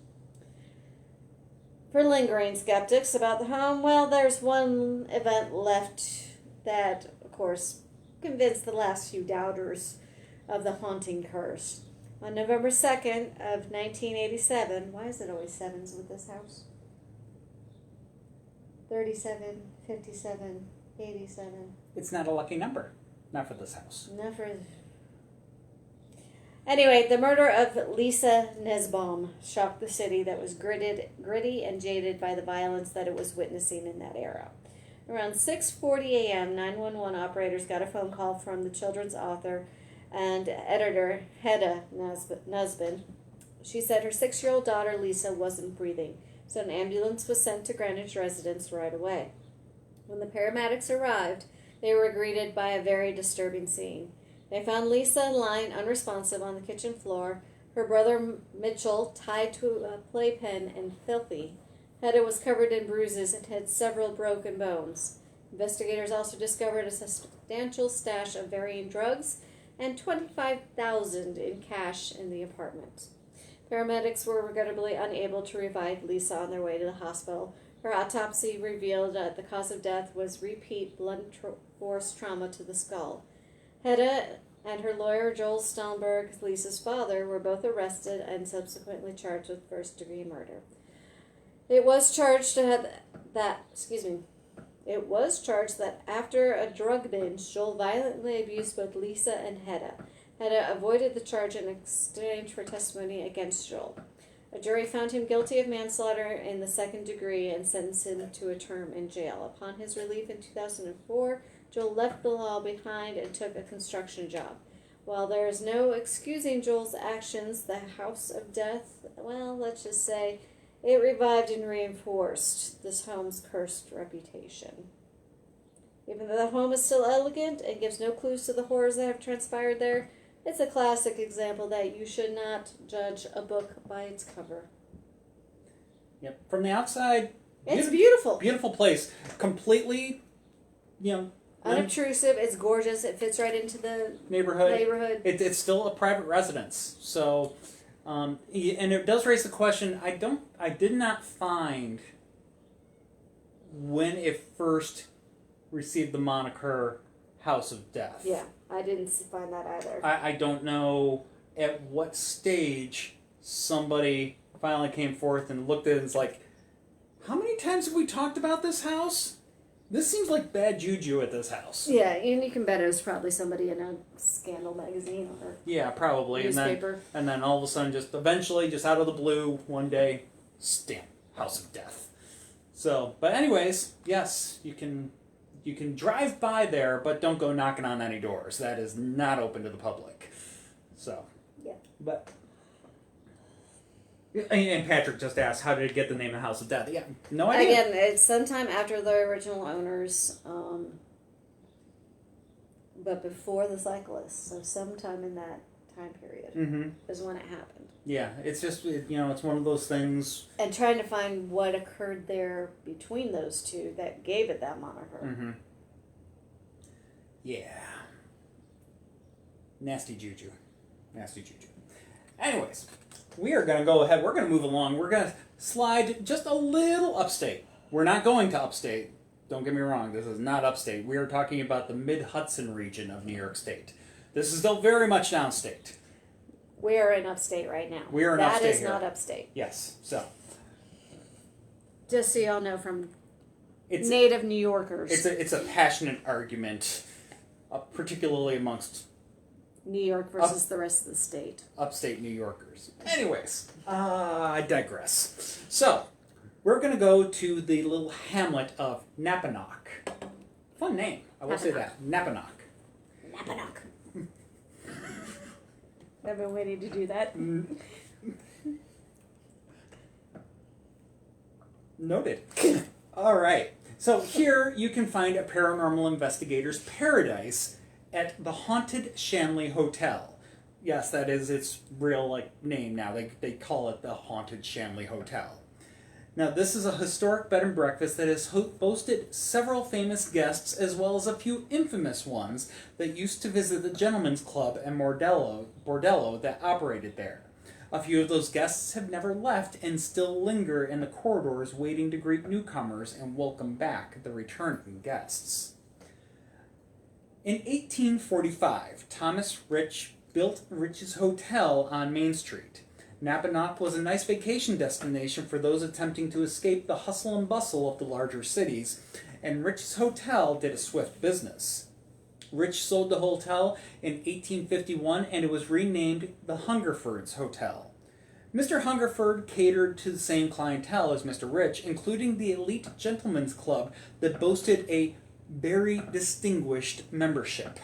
For lingering skeptics about the home, well, there's one event left that, of course, convinced the last few doubters of the haunting curse. On November 2nd of 1987, why is it always sevens with this house? 37, 57, 87. It's not a lucky number. Not for this house. Not for... Anyway, the murder of Lisa Nesbaum shocked the city that was gritty and jaded by the violence that it was witnessing in that era. Around 6:40 a.m., 911 operators got a phone call from the children's author and editor, Hedda Nusbin. She said her 6-year-old daughter, Lisa, wasn't breathing, so an ambulance was sent to Greenwich residence right away. When the paramedics arrived, they were greeted by a very disturbing scene. They found Lisa lying unresponsive on the kitchen floor, her brother Mitchell tied to a playpen and filthy. Hedda was covered in bruises and had several broken bones. Investigators also discovered a substantial stash of varying drugs and $25,000 in cash in the apartment. Paramedics were regrettably unable to revive Lisa on their way to the hospital. Her autopsy revealed that the cause of death was repeat blunt force trauma to the skull. Hedda and her lawyer, Joel Stolberg, Lisa's father, were both arrested and subsequently charged with first-degree murder. It was charged that after a drug binge, Joel violently abused both Lisa and Hedda. Hedda avoided the charge in exchange for testimony against Joel. A jury found him guilty of manslaughter in the second degree and sentenced him to a term in jail. Upon his relief in 2004, Joel left the law behind and took a construction job. While there is no excusing Joel's actions, the House of Death, well, let's just say, it revived and reinforced this home's cursed reputation. Even though the home is still elegant and gives no clues to the horrors that have transpired there, it's a classic example that you should not judge a book by its cover. Yep. From the outside, it's beautiful. Beautiful place. Completely, unobtrusive. It's gorgeous. It fits right into the neighborhood. It's still a private residence. So, and it does raise the question. I did not find when it first received the moniker House of Death. Yeah, I didn't find that either. I don't know at what stage somebody finally came forth and looked at it and was like, how many times have we talked about this house? This seems like bad juju at this house. Yeah, and you can bet it was probably somebody in a scandal magazine or probably newspaper. And then all of a sudden, just eventually, just out of the blue, one day, stamp House of Death. So, but anyways, yes, you can drive by there, but don't go knocking on any doors. That is not open to the public. So, Yeah. but. And Patrick just asked, how did it get the name of House of Death? Yeah, no idea. Again, it's sometime after the original owners, but before the cyclists. So sometime in that time period is when it happened. Yeah, it's just, it's one of those things. And trying to find what occurred there between those two that gave it that moniker. Yeah. Nasty juju. Nasty juju. Anyways, we are going to go ahead. We're going to move along. We're going to slide just a little upstate. We're not going to upstate. Don't get me wrong. This is not upstate. We are talking about the mid-Hudson region of New York State. This is still very much downstate. We are in upstate right now. We are in upstate. That is here. not upstate. Yes. So. Just so y'all know from native New Yorkers. It's a passionate argument, particularly amongst New York versus the rest of the state. Upstate New Yorkers. Anyways, I digress. So, we're going to go to the little hamlet of Napanoch. Fun name. I will say that. Napanoch. Napanoch. I've been waiting to do that. Noted. All right. So here you can find a paranormal investigator's paradise at the Haunted Shanley Hotel. Yes, that is its real name now. They call it the Haunted Shanley Hotel. Now, this is a historic bed and breakfast that has boasted several famous guests as well as a few infamous ones that used to visit the Gentlemen's Club and Bordello that operated there. A few of those guests have never left and still linger in the corridors waiting to greet newcomers and welcome back the returning guests. In 1845, Thomas Rich built Rich's Hotel on Main Street. Napanoch was a nice vacation destination for those attempting to escape the hustle and bustle of the larger cities, and Rich's Hotel did a swift business. Rich sold the hotel in 1851 and it was renamed the Hungerford's Hotel. Mr. Hungerford catered to the same clientele as Mr. Rich, including the elite gentlemen's club that boasted a very distinguished membership.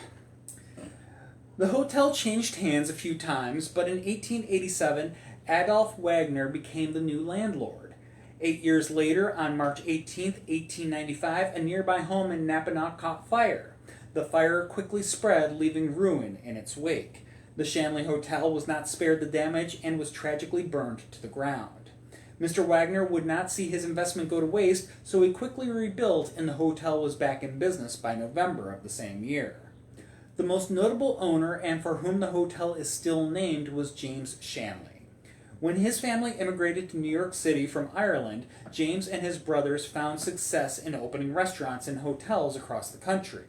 The hotel changed hands a few times, but in 1887, Adolf Wagner became the new landlord. 8 years later, on March 18, 1895, a nearby home in Napanoch caught fire. The fire quickly spread, leaving ruin in its wake. The Shanley Hotel was not spared the damage and was tragically burned to the ground. Mr. Wagner would not see his investment go to waste, so he quickly rebuilt and the hotel was back in business by November of the same year. The most notable owner, and for whom the hotel is still named, was James Shanley. When his family immigrated to New York City from Ireland, James and his brothers found success in opening restaurants and hotels across the country.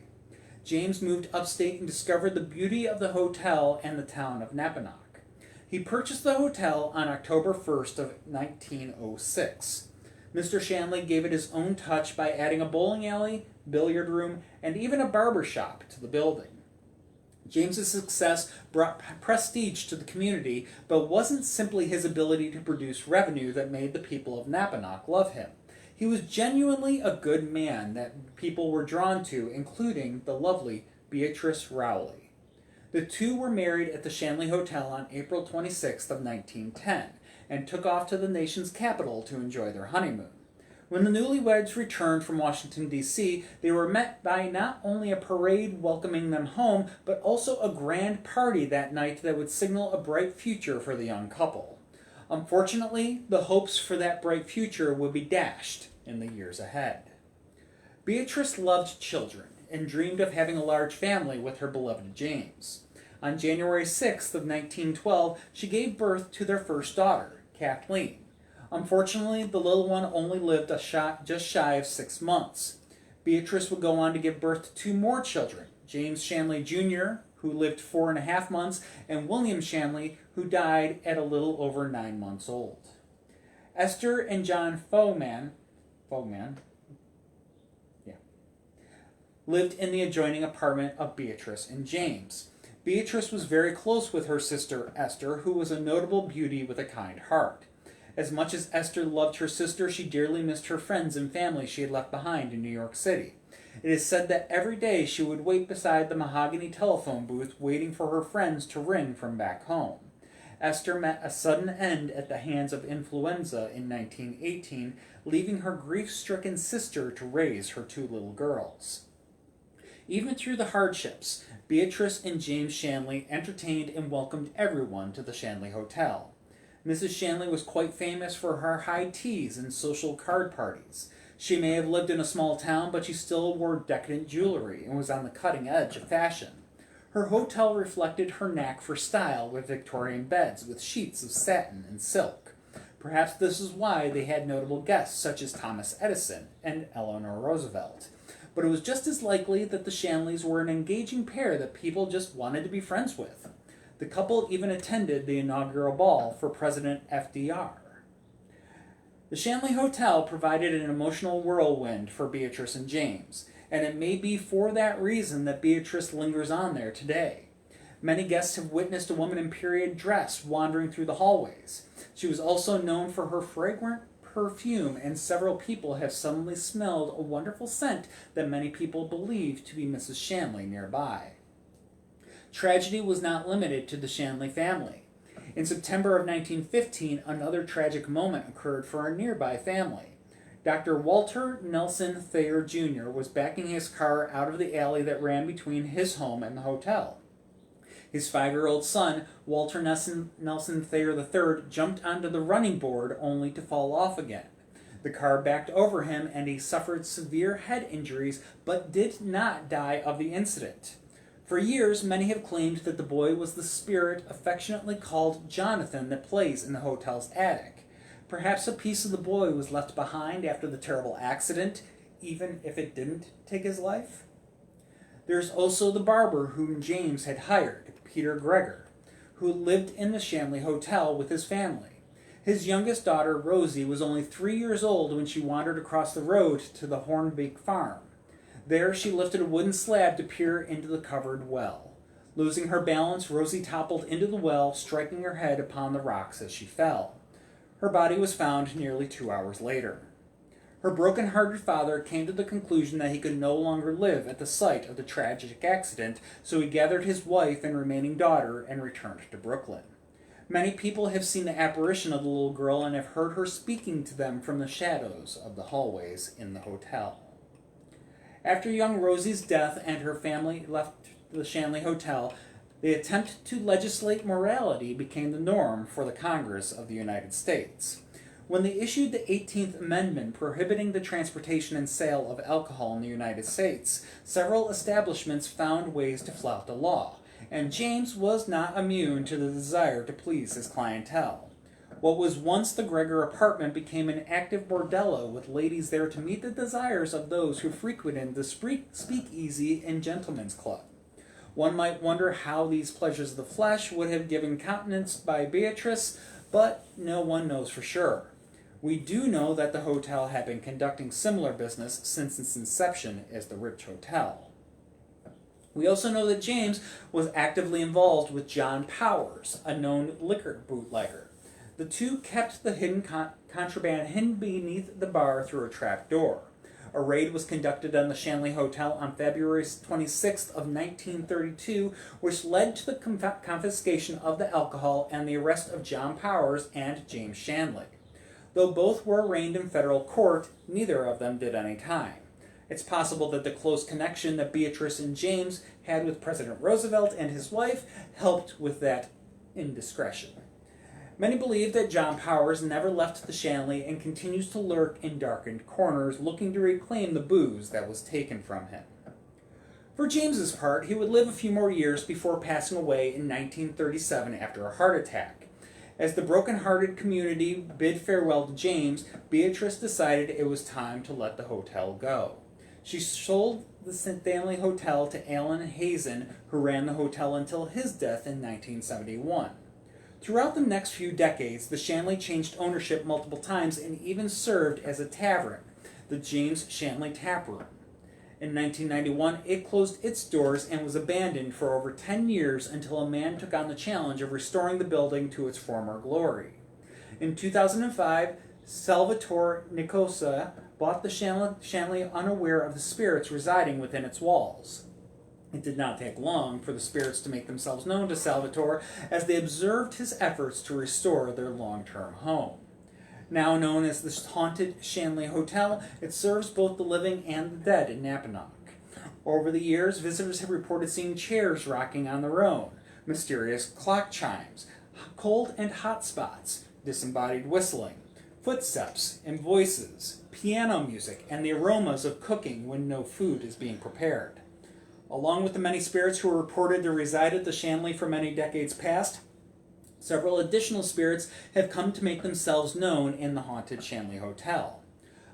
James moved upstate and discovered the beauty of the hotel and the town of Napanoch. He purchased the hotel on October 1st of 1906. Mr. Shanley gave it his own touch by adding a bowling alley, billiard room, and even a barber shop to the building. James's success brought prestige to the community, but wasn't simply his ability to produce revenue that made the people of Napanoch love him. He was genuinely a good man that people were drawn to, including the lovely Beatrice Rowley. The two were married at the Shanley Hotel on April 26th of 1910, and took off to the nation's capital to enjoy their honeymoon. When the newlyweds returned from Washington, D.C., they were met by not only a parade welcoming them home, but also a grand party that night that would signal a bright future for the young couple. Unfortunately, the hopes for that bright future would be dashed in the years ahead. Beatrice loved children and dreamed of having a large family with her beloved James. On January 6th of 1912, she gave birth to their first daughter, Kathleen. Unfortunately, the little one only lived just shy of 6 months. Beatrice would go on to give birth to 2 more children, James Shanley Jr., who lived 4.5 months, and William Shanley, who died at a little over 9 months old. Esther and John Foreman, lived in the adjoining apartment of Beatrice and James. Beatrice was very close with her sister Esther, who was a notable beauty with a kind heart. As much as Esther loved her sister, she dearly missed her friends and family she had left behind in New York City. It is said that every day she would wait beside the mahogany telephone booth, waiting for her friends to ring from back home. Esther met a sudden end at the hands of influenza in 1918, leaving her grief-stricken sister to raise her 2 little girls. Even through the hardships, Beatrice and James Shanley entertained and welcomed everyone to the Shanley Hotel. Mrs. Shanley was quite famous for her high teas and social card parties. She may have lived in a small town, but she still wore decadent jewelry and was on the cutting edge of fashion. Her hotel reflected her knack for style, with Victorian beds with sheets of satin and silk. Perhaps this is why they had notable guests such as Thomas Edison and Eleanor Roosevelt. But it was just as likely that the Shanleys were an engaging pair that people just wanted to be friends with. The couple even attended the inaugural ball for President FDR. The Shanley Hotel provided an emotional whirlwind for Beatrice and James, and it may be for that reason that Beatrice lingers on there today. Many guests have witnessed a woman in period dress wandering through the hallways. She was also known for her fragrant perfume, and several people have suddenly smelled a wonderful scent that many people believe to be Mrs. Shanley nearby. Tragedy was not limited to the Shanley family. In September of 1915, another tragic moment occurred for a nearby family. Dr. Walter Nelson Thayer Jr. was backing his car out of the alley that ran between his home and the hotel. His 5-year-old son, Walter Nelson Thayer III, jumped onto the running board only to fall off again. The car backed over him and he suffered severe head injuries but did not die of the incident. For years, many have claimed that the boy was the spirit affectionately called Jonathan that plays in the hotel's attic. Perhaps a piece of the boy was left behind after the terrible accident, even if it didn't take his life. There's also the barber whom James had hired, Peter Gregor, who lived in the Shanley Hotel with his family. His youngest daughter, Rosie, was only 3 years old when she wandered across the road to the Hornbeak farm. There she lifted a wooden slab to peer into the covered well. Losing her balance, Rosie toppled into the well, striking her head upon the rocks as she fell. Her body was found nearly 2 hours later. Her broken-hearted father came to the conclusion that he could no longer live at the site of the tragic accident, so he gathered his wife and remaining daughter and returned to Brooklyn. Many people have seen the apparition of the little girl and have heard her speaking to them from the shadows of the hallways in the hotel. After young Rosie's death and her family left the Shanley Hotel, the attempt to legislate morality became the norm for the Congress of the United States. When they issued the 18th Amendment prohibiting the transportation and sale of alcohol in the United States, several establishments found ways to flout the law, and James was not immune to the desire to please his clientele. What was once the Gregor apartment became an active bordello with ladies there to meet the desires of those who frequented the speakeasy and gentlemen's club. One might wonder how these pleasures of the flesh would have given countenance by Beatrice, but no one knows for sure. We do know that the hotel had been conducting similar business since its inception as the Rich Hotel. We also know that James was actively involved with John Powers, a known liquor bootlegger. The two kept the hidden contraband hidden beneath the bar through a trap door. A raid was conducted on the Shanley Hotel on February 26th of 1932, which led to the confiscation of the alcohol and the arrest of John Powers and James Shanley. Though both were arraigned in federal court, neither of them did any time. It's possible that the close connection that Beatrice and James had with President Roosevelt and his wife helped with that indiscretion. Many believe that John Powers never left the Shanley and continues to lurk in darkened corners, looking to reclaim the booze that was taken from him. For James's part, he would live a few more years before passing away in 1937 after a heart attack. As the broken-hearted community bid farewell to James, Beatrice decided it was time to let the hotel go. She sold the Stanley Hotel to Allen Hazen, who ran the hotel until his death in 1971. Throughout the next few decades, the Shanley changed ownership multiple times and even served as a tavern, the James Shanley Tap Room. In 1991, it closed its doors and was abandoned for over 10 years until a man took on the challenge of restoring the building to its former glory. In 2005, Salvatore Nicosa bought the Shanley unaware of the spirits residing within its walls. It did not take long for the spirits to make themselves known to Salvatore as they observed his efforts to restore their long-term home. Now known as the Haunted Shanley Hotel, it serves both the living and the dead in Napanoch. Over the years, visitors have reported seeing chairs rocking on their own, mysterious clock chimes, cold and hot spots, disembodied whistling, footsteps and voices, piano music, and the aromas of cooking when no food is being prepared. Along with the many spirits who were reported to reside at the Shanley for many decades past, several additional spirits have come to make themselves known in the Haunted Shanley Hotel.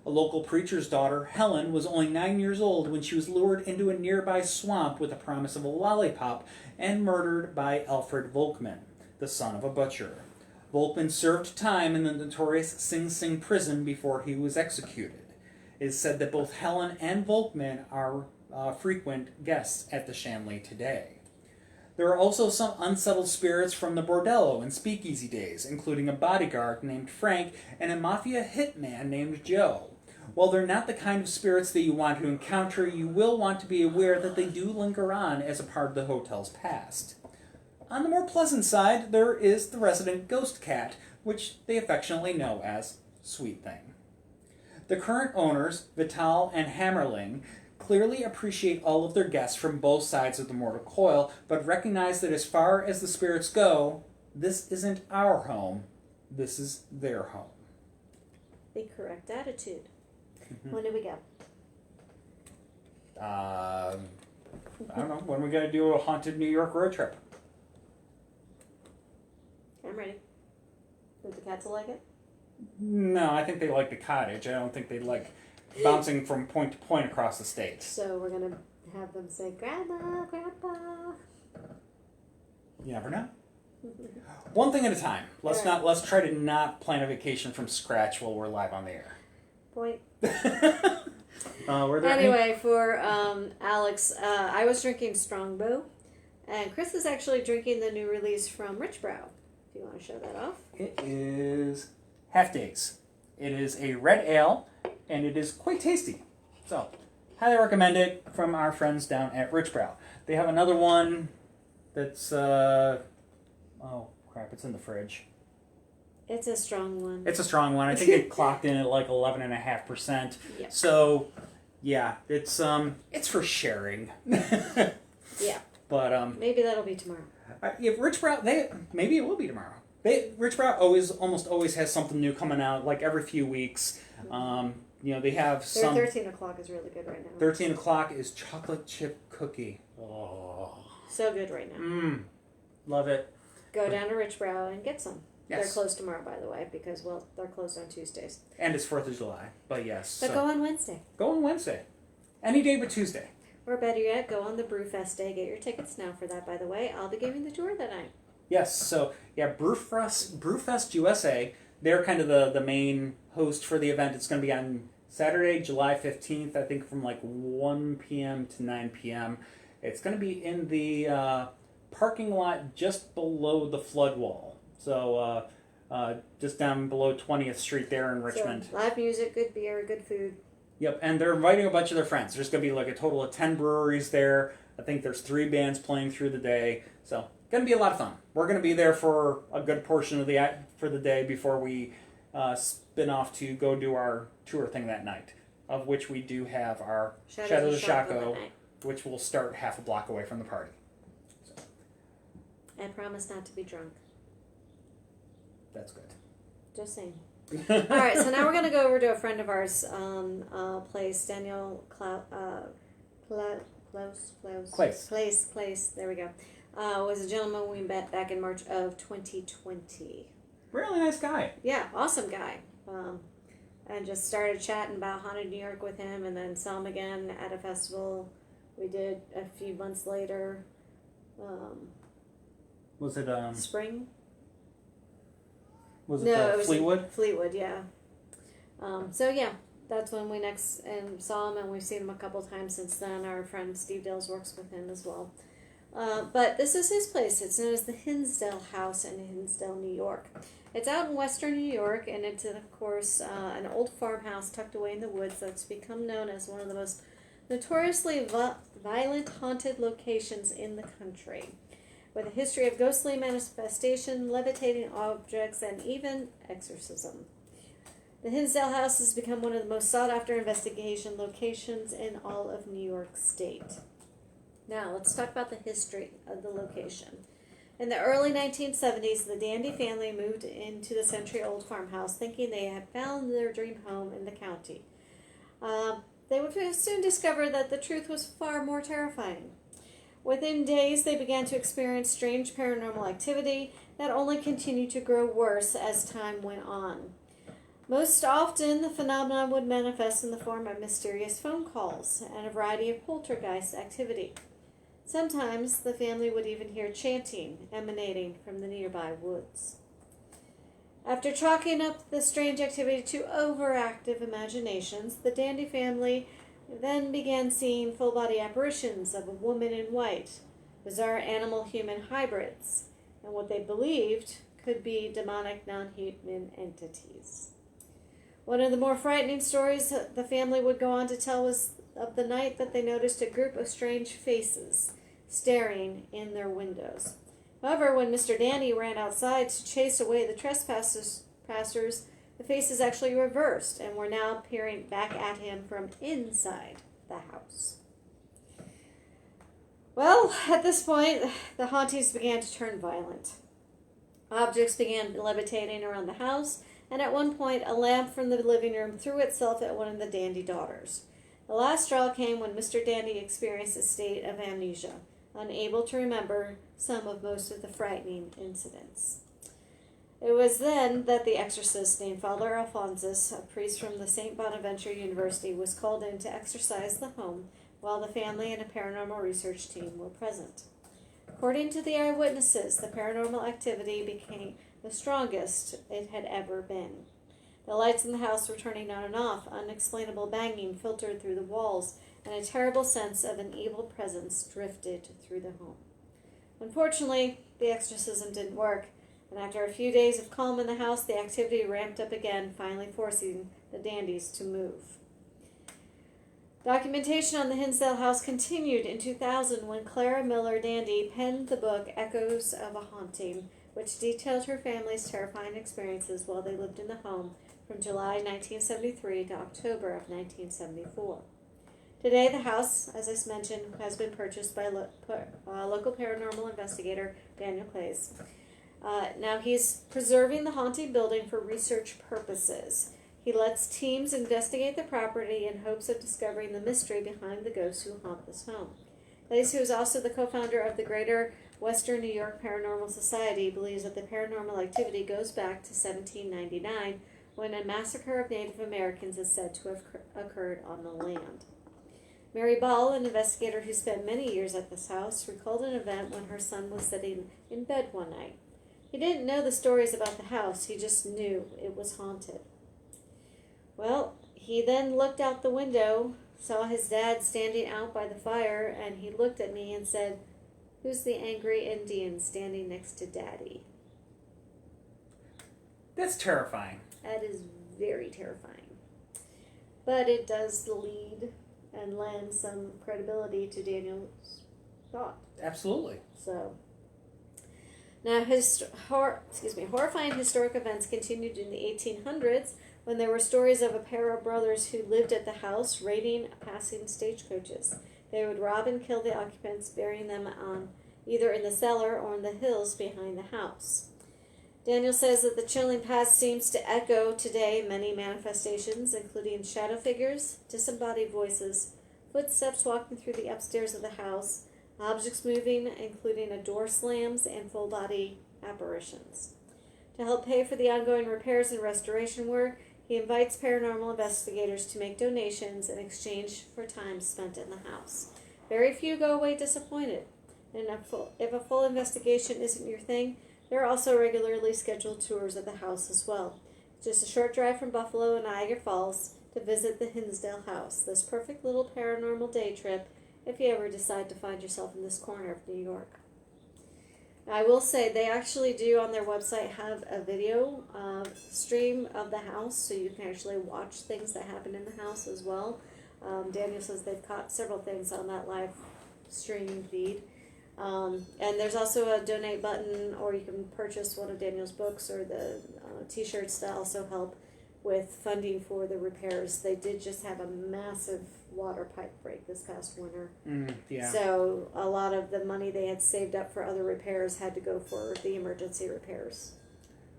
A local preacher's daughter, Helen, was only 9 years old when she was lured into a nearby swamp with the promise of a lollipop and murdered by Alfred Volkmann, the son of a butcher. Volkmann served time in the notorious Sing Sing prison before he was executed. It is said that both Helen and Volkmann are frequent guests at the Shanley today. There are also some unsettled spirits from the bordello and speakeasy days, including a bodyguard named Frank and a mafia hitman named Joe. While they're not the kind of spirits that you want to encounter, you will want to be aware that they do linger on as a part of the hotel's past. On the more pleasant side, there is the resident ghost cat, which they affectionately know as Sweet Thing. The current owners, Vital and Hammerling, clearly appreciate all of their guests from both sides of the mortal coil, but recognize that as far as the spirits go, this isn't our home, this is their home. The correct attitude. When do we go? I don't know. When are we going to do a Haunted New York road trip? I'm ready. Think the cats will like it? No, I think they like the cottage. I don't think they like bouncing from point to point across the state. So we're going to have them say, Grandma, Grandpa. You never know. One thing at a time. Let's try to not plan a vacation from scratch while we're live on the air. Point. Anyway, for Alex, I was drinking Strongbow, and Chris is actually drinking the new release from Rich Brow. If you want to show that off. It is Half Days. It is a red ale, and it is quite tasty. So, highly recommend it from our friends down at Rich Brow. They have another one that's, oh crap, it's in the fridge. It's a strong one. It's a strong one. I think it clocked in at like 11.5%. Yep. So, yeah, it's for sharing. Yeah. But maybe that'll be tomorrow. If Rich Brow, maybe it will be tomorrow. Rich Brow almost always has something new coming out, like every few weeks. They have some. Their 13 o'clock is really good right now. 13 o'clock is chocolate chip cookie. Oh, so good right now. Love it. Go down to Rich Brow and get some. Yes. They're closed tomorrow, by the way, because, well, they're closed on Tuesdays. And it's 4th of July, but yes. But go on Wednesday. Go on Wednesday. Any day but Tuesday. Or better yet, go on the Brewfest Day. Get your tickets now for that, by the way. I'll be giving the tour that night. Yes, so, yeah, Brewfest USA, they're kind of the main host for the event. It's going to be on Saturday, July 15th, I think from like 1 p.m. to 9 p.m. It's going to be in the parking lot just below the flood wall. So, just down below 20th Street there in Richmond. So, live music, good beer, good food. Yep, and they're inviting a bunch of their friends. There's going to be like a total of 10 breweries there. I think there's 3 bands playing through the day. So, going to be a lot of fun. We're going to be there for a good portion of the day before we spin off to go do our tour thing that night, of which we do have our Shadow of the Shaco, which will start half a block away from the party. So. I promise not to be drunk. That's good. Just saying. All right, so now we're going to go over to a friend of ours' place, Daniel Place. There we go. Was a gentleman we met back in March of 2020. Really nice guy. Yeah, awesome guy. And just started chatting about Haunted New York with him, and then saw him again at a festival we did a few months later. Was it spring? Was it Fleetwood? Fleetwood, yeah. So yeah, that's when we next saw him, and we've seen him a couple times since then. Our friend Steve Dills works with him as well. But this is his place. It's known as the Hinsdale House in Hinsdale, New York. It's out in western New York, and it's, of course, an old farmhouse tucked away in the woods that's become known as one of the most notoriously violent haunted locations in the country, with a history of ghostly manifestation, levitating objects, and even exorcism. The Hinsdale House has become one of the most sought-after investigation locations in all of New York State. Now, let's talk about the history of the location. In the early 1970s, the Dandy family moved into the century-old farmhouse thinking they had found their dream home in the county. They would soon discover that the truth was far more terrifying. Within days, they began to experience strange paranormal activity that only continued to grow worse as time went on. Most often, the phenomenon would manifest in the form of mysterious phone calls and a variety of poltergeist activity. Sometimes the family would even hear chanting emanating from the nearby woods. After chalking up the strange activity to overactive imaginations, the Dandy family then began seeing full-body apparitions of a woman in white, bizarre animal-human hybrids, and what they believed could be demonic non-human entities. One of the more frightening stories the family would go on to tell was of the night that they noticed a group of strange faces staring in their windows. However, when Mr. Dandy ran outside to chase away the trespassers, the faces actually reversed and were now peering back at him from inside the house. Well, at this point, the hauntings began to turn violent. Objects began levitating around the house, and at one point, a lamp from the living room threw itself at one of the Dandy daughters. The last straw came when Mr. Dandy experienced a state of amnesia, unable to remember some of most of the frightening incidents. It was then that the exorcist named Father Alphonsus, a priest from the St. Bonaventure University, was called in to exorcise the home while the family and a paranormal research team were present. According to the eyewitnesses, the paranormal activity became the strongest it had ever been. The lights in the house were turning on and off, unexplainable banging filtered through the walls, and a terrible sense of an evil presence drifted through the home. Unfortunately, the exorcism didn't work, and after a few days of calm in the house, the activity ramped up again, finally forcing the Dandies to move. Documentation on the Hinsdale house continued in 2000 when Clara Miller Dandy penned the book Echoes of a Haunting, which detailed her family's terrifying experiences while they lived in the home from July 1973 to October of 1974. Today, the house, as I mentioned, has been purchased by local paranormal investigator Daniel Clays. Now he's preserving the haunted building for research purposes. He lets teams investigate the property in hopes of discovering the mystery behind the ghosts who haunt this home. Clays, who is also the co-founder of the Greater Western New York Paranormal Society, believes that the paranormal activity goes back to 1799, when a massacre of Native Americans is said to have occurred on the land. Mary Ball, an investigator who spent many years at this house, recalled an event when her son was sitting in bed one night. He didn't know the stories about the house, he just knew it was haunted. Well, he then looked out the window, saw his dad standing out by the fire, and he looked at me and said, "Who's the angry Indian standing next to Daddy?" That's terrifying. That is very terrifying. But it does lead and lend some credibility to Daniel's thought. Absolutely. So, now horrifying historic events continued in the 1800s when there were stories of a pair of brothers who lived at the house raiding passing stagecoaches. They would rob and kill the occupants, burying them either in the cellar or in the hills behind the house. Daniel says that the chilling past seems to echo today many manifestations, including shadow figures, disembodied voices, footsteps walking through the upstairs of the house, objects moving, including a door slams, and full-body apparitions. To help pay for the ongoing repairs and restoration work, he invites paranormal investigators to make donations in exchange for time spent in the house. Very few go away disappointed, and if a full investigation isn't your thing, there are also regularly scheduled tours of the house as well. It's just a short drive from Buffalo and Niagara Falls to visit the Hinsdale house. This perfect little paranormal day trip if you ever decide to find yourself in this corner of New York. I will say they actually do on their website have a video stream of the house, so you can actually watch things that happen in the house as well. Daniel says they've caught several things on that live streaming feed. And there's also a donate button, or you can purchase one of Daniel's books or the t-shirts that also help with funding for the repairs. They did just have a massive water pipe break this past winter. Yeah. So a lot of the money they had saved up for other repairs had to go for the emergency repairs.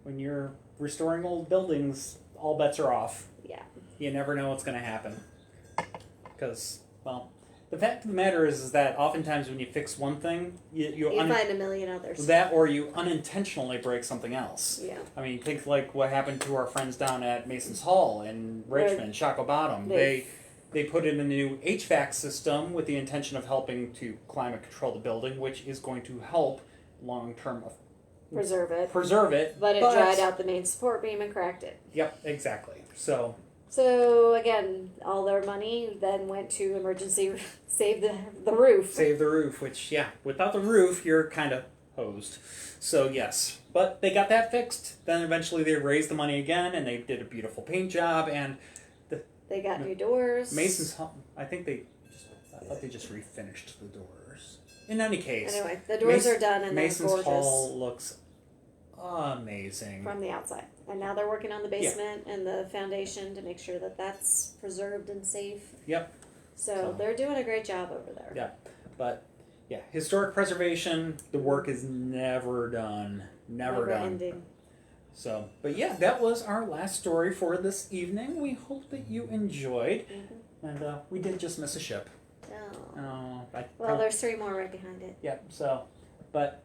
When you're restoring old buildings, all bets are off. Yeah. You never know what's going to happen. Because, well, the fact of the matter is that oftentimes when you fix one thing, you find a million others. That, or you unintentionally break something else. Yeah. I mean, think like what happened to our friends down at Mason's Hall in Richmond, Shockoe Bottom. They put in a new HVAC system with the intention of helping to climate control the building, which is going to help long-term preserve it. But it dried out the main support beam and cracked it. Yep, exactly. So again, all their money then went to emergency save the roof. Save the roof, which, yeah, without the roof, you're kind of hosed. So, yes. But they got that fixed. Then eventually they raised the money again, and they did a beautiful paint job, and they got new doors. Mason's Hall, I thought they just refinished the doors. In any case. Anyway, the doors are done and Mason's they're gorgeous. Hall looks amazing. From the outside. And now they're working on the basement and the foundation to make sure that that's preserved and safe. Yep. So they're doing a great job over there. Yeah. But, yeah, historic preservation, the work is never done. Never done. Ending. So, but yeah, that was our last story for this evening. We hope that you enjoyed. Mm-hmm. And we did just miss a ship. Oh. Well, there's 3 more right behind it. Yep, so, but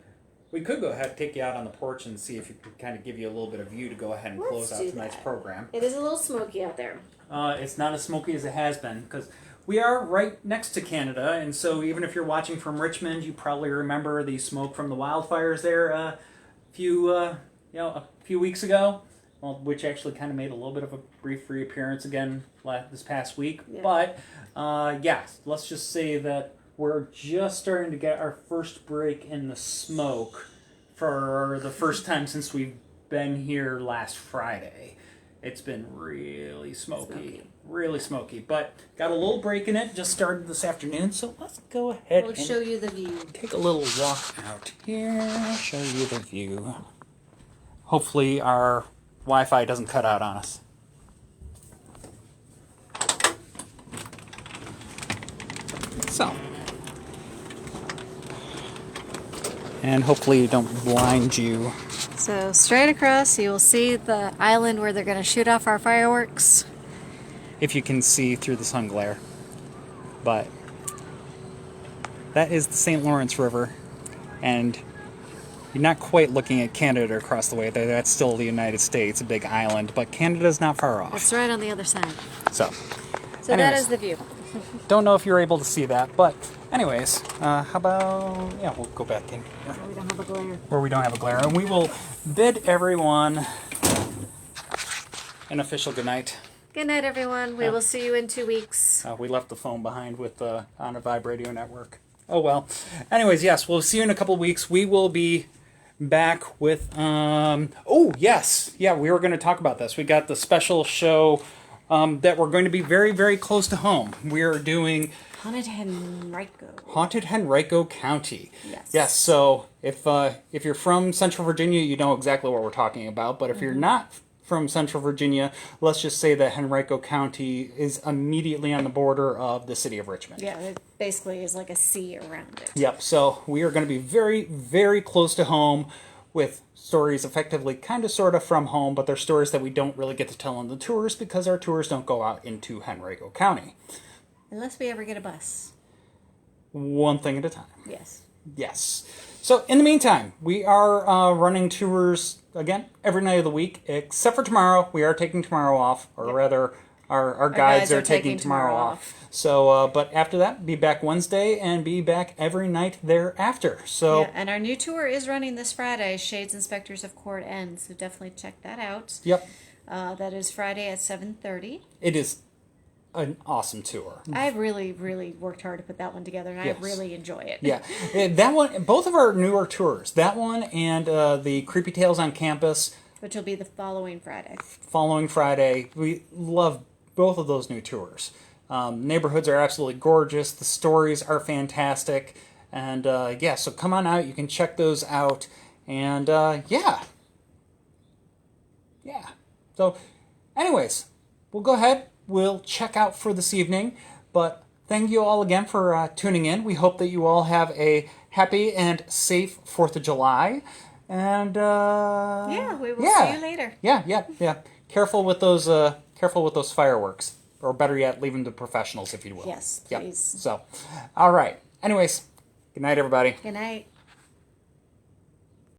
we could go ahead and take you out on the porch and see if it could kind of give you a little bit of view to go ahead and close out tonight's program. It is a little smoky out there. It's not as smoky as it has been, because we are right next to Canada, and so even if you're watching from Richmond, you probably remember the smoke from the wildfires there a few weeks ago, which actually kind of made a little bit of a brief reappearance again this past week. Yeah. But, let's just say that we're just starting to get our first break in the smoke for the first time since we've been here last Friday. It's been really smoky. Really smoky. But got a little break in it, just started this afternoon, so let's go ahead and show you the view. Take a little walk out here, show you the view. Hopefully our Wi-Fi doesn't cut out on us. So. And hopefully it don't blind you. So straight across, you will see the island where they're going to shoot off our fireworks. If you can see through the sun glare. But that is the St. Lawrence River. And you're not quite looking at Canada across the way. That's still the United States, a big island. But Canada's not far off. It's right on the other side. So anyways, that is the view. Don't know if you're able to see that, but anyways, how about, we'll go back in here. Where we don't have a glare. Where we don't have a glare. And we will bid everyone an official good night. Good night, everyone. We will see you in 2 weeks. We left the phone behind with on a Vibe Radio Network. Oh, well. Anyways, yes, we'll see you in a couple of weeks. We will be back with, oh, yes. Yeah, we were going to talk about this. We got the special show that we're going to be very, very close to home. We are doing Haunted Henrico County. Yes. Yes. So if you're from Central Virginia, you know exactly what we're talking about. But if you're not from Central Virginia, let's just say that Henrico County is immediately on the border of the city of Richmond. Yeah, it basically is like a sea around it. Yep. So we are going to be very, very close to home with stories effectively kind of sort of from home, but they're stories that we don't really get to tell on the tours because our tours don't go out into Henrico County. Unless we ever get a bus. One thing at a time. Yes. Yes. So in the meantime, we are running tours, again, every night of the week, except for tomorrow. We are taking tomorrow off, or rather, our guides are taking tomorrow off. So, but after that, be back Wednesday and be back every night thereafter. So, yeah, and our new tour is running this Friday. Shades Inspectors of Court End. So definitely check that out. Yep. That is Friday at 7:30. It is an awesome tour. I really, really worked hard to put that one together, and Yes. I really enjoy it. Yeah, that one, both of our newer tours, that one and the Creepy Tales on Campus, Which will be the following Friday. following Friday. We love both of those new tours. Neighborhoods are absolutely gorgeous. The stories are fantastic. And yeah, so come on out. You can check those out. And yeah. Yeah. So anyways, we'll go ahead. We'll check out for this evening. But thank you all again for tuning in. We hope that you all have a happy and safe 4th of July. And Yeah, we will see you later. Yeah. Careful with those fireworks, or better yet, leave them to professionals, if you will. Yes, Yep. please. So, all right. Anyways, good night, everybody. Good night.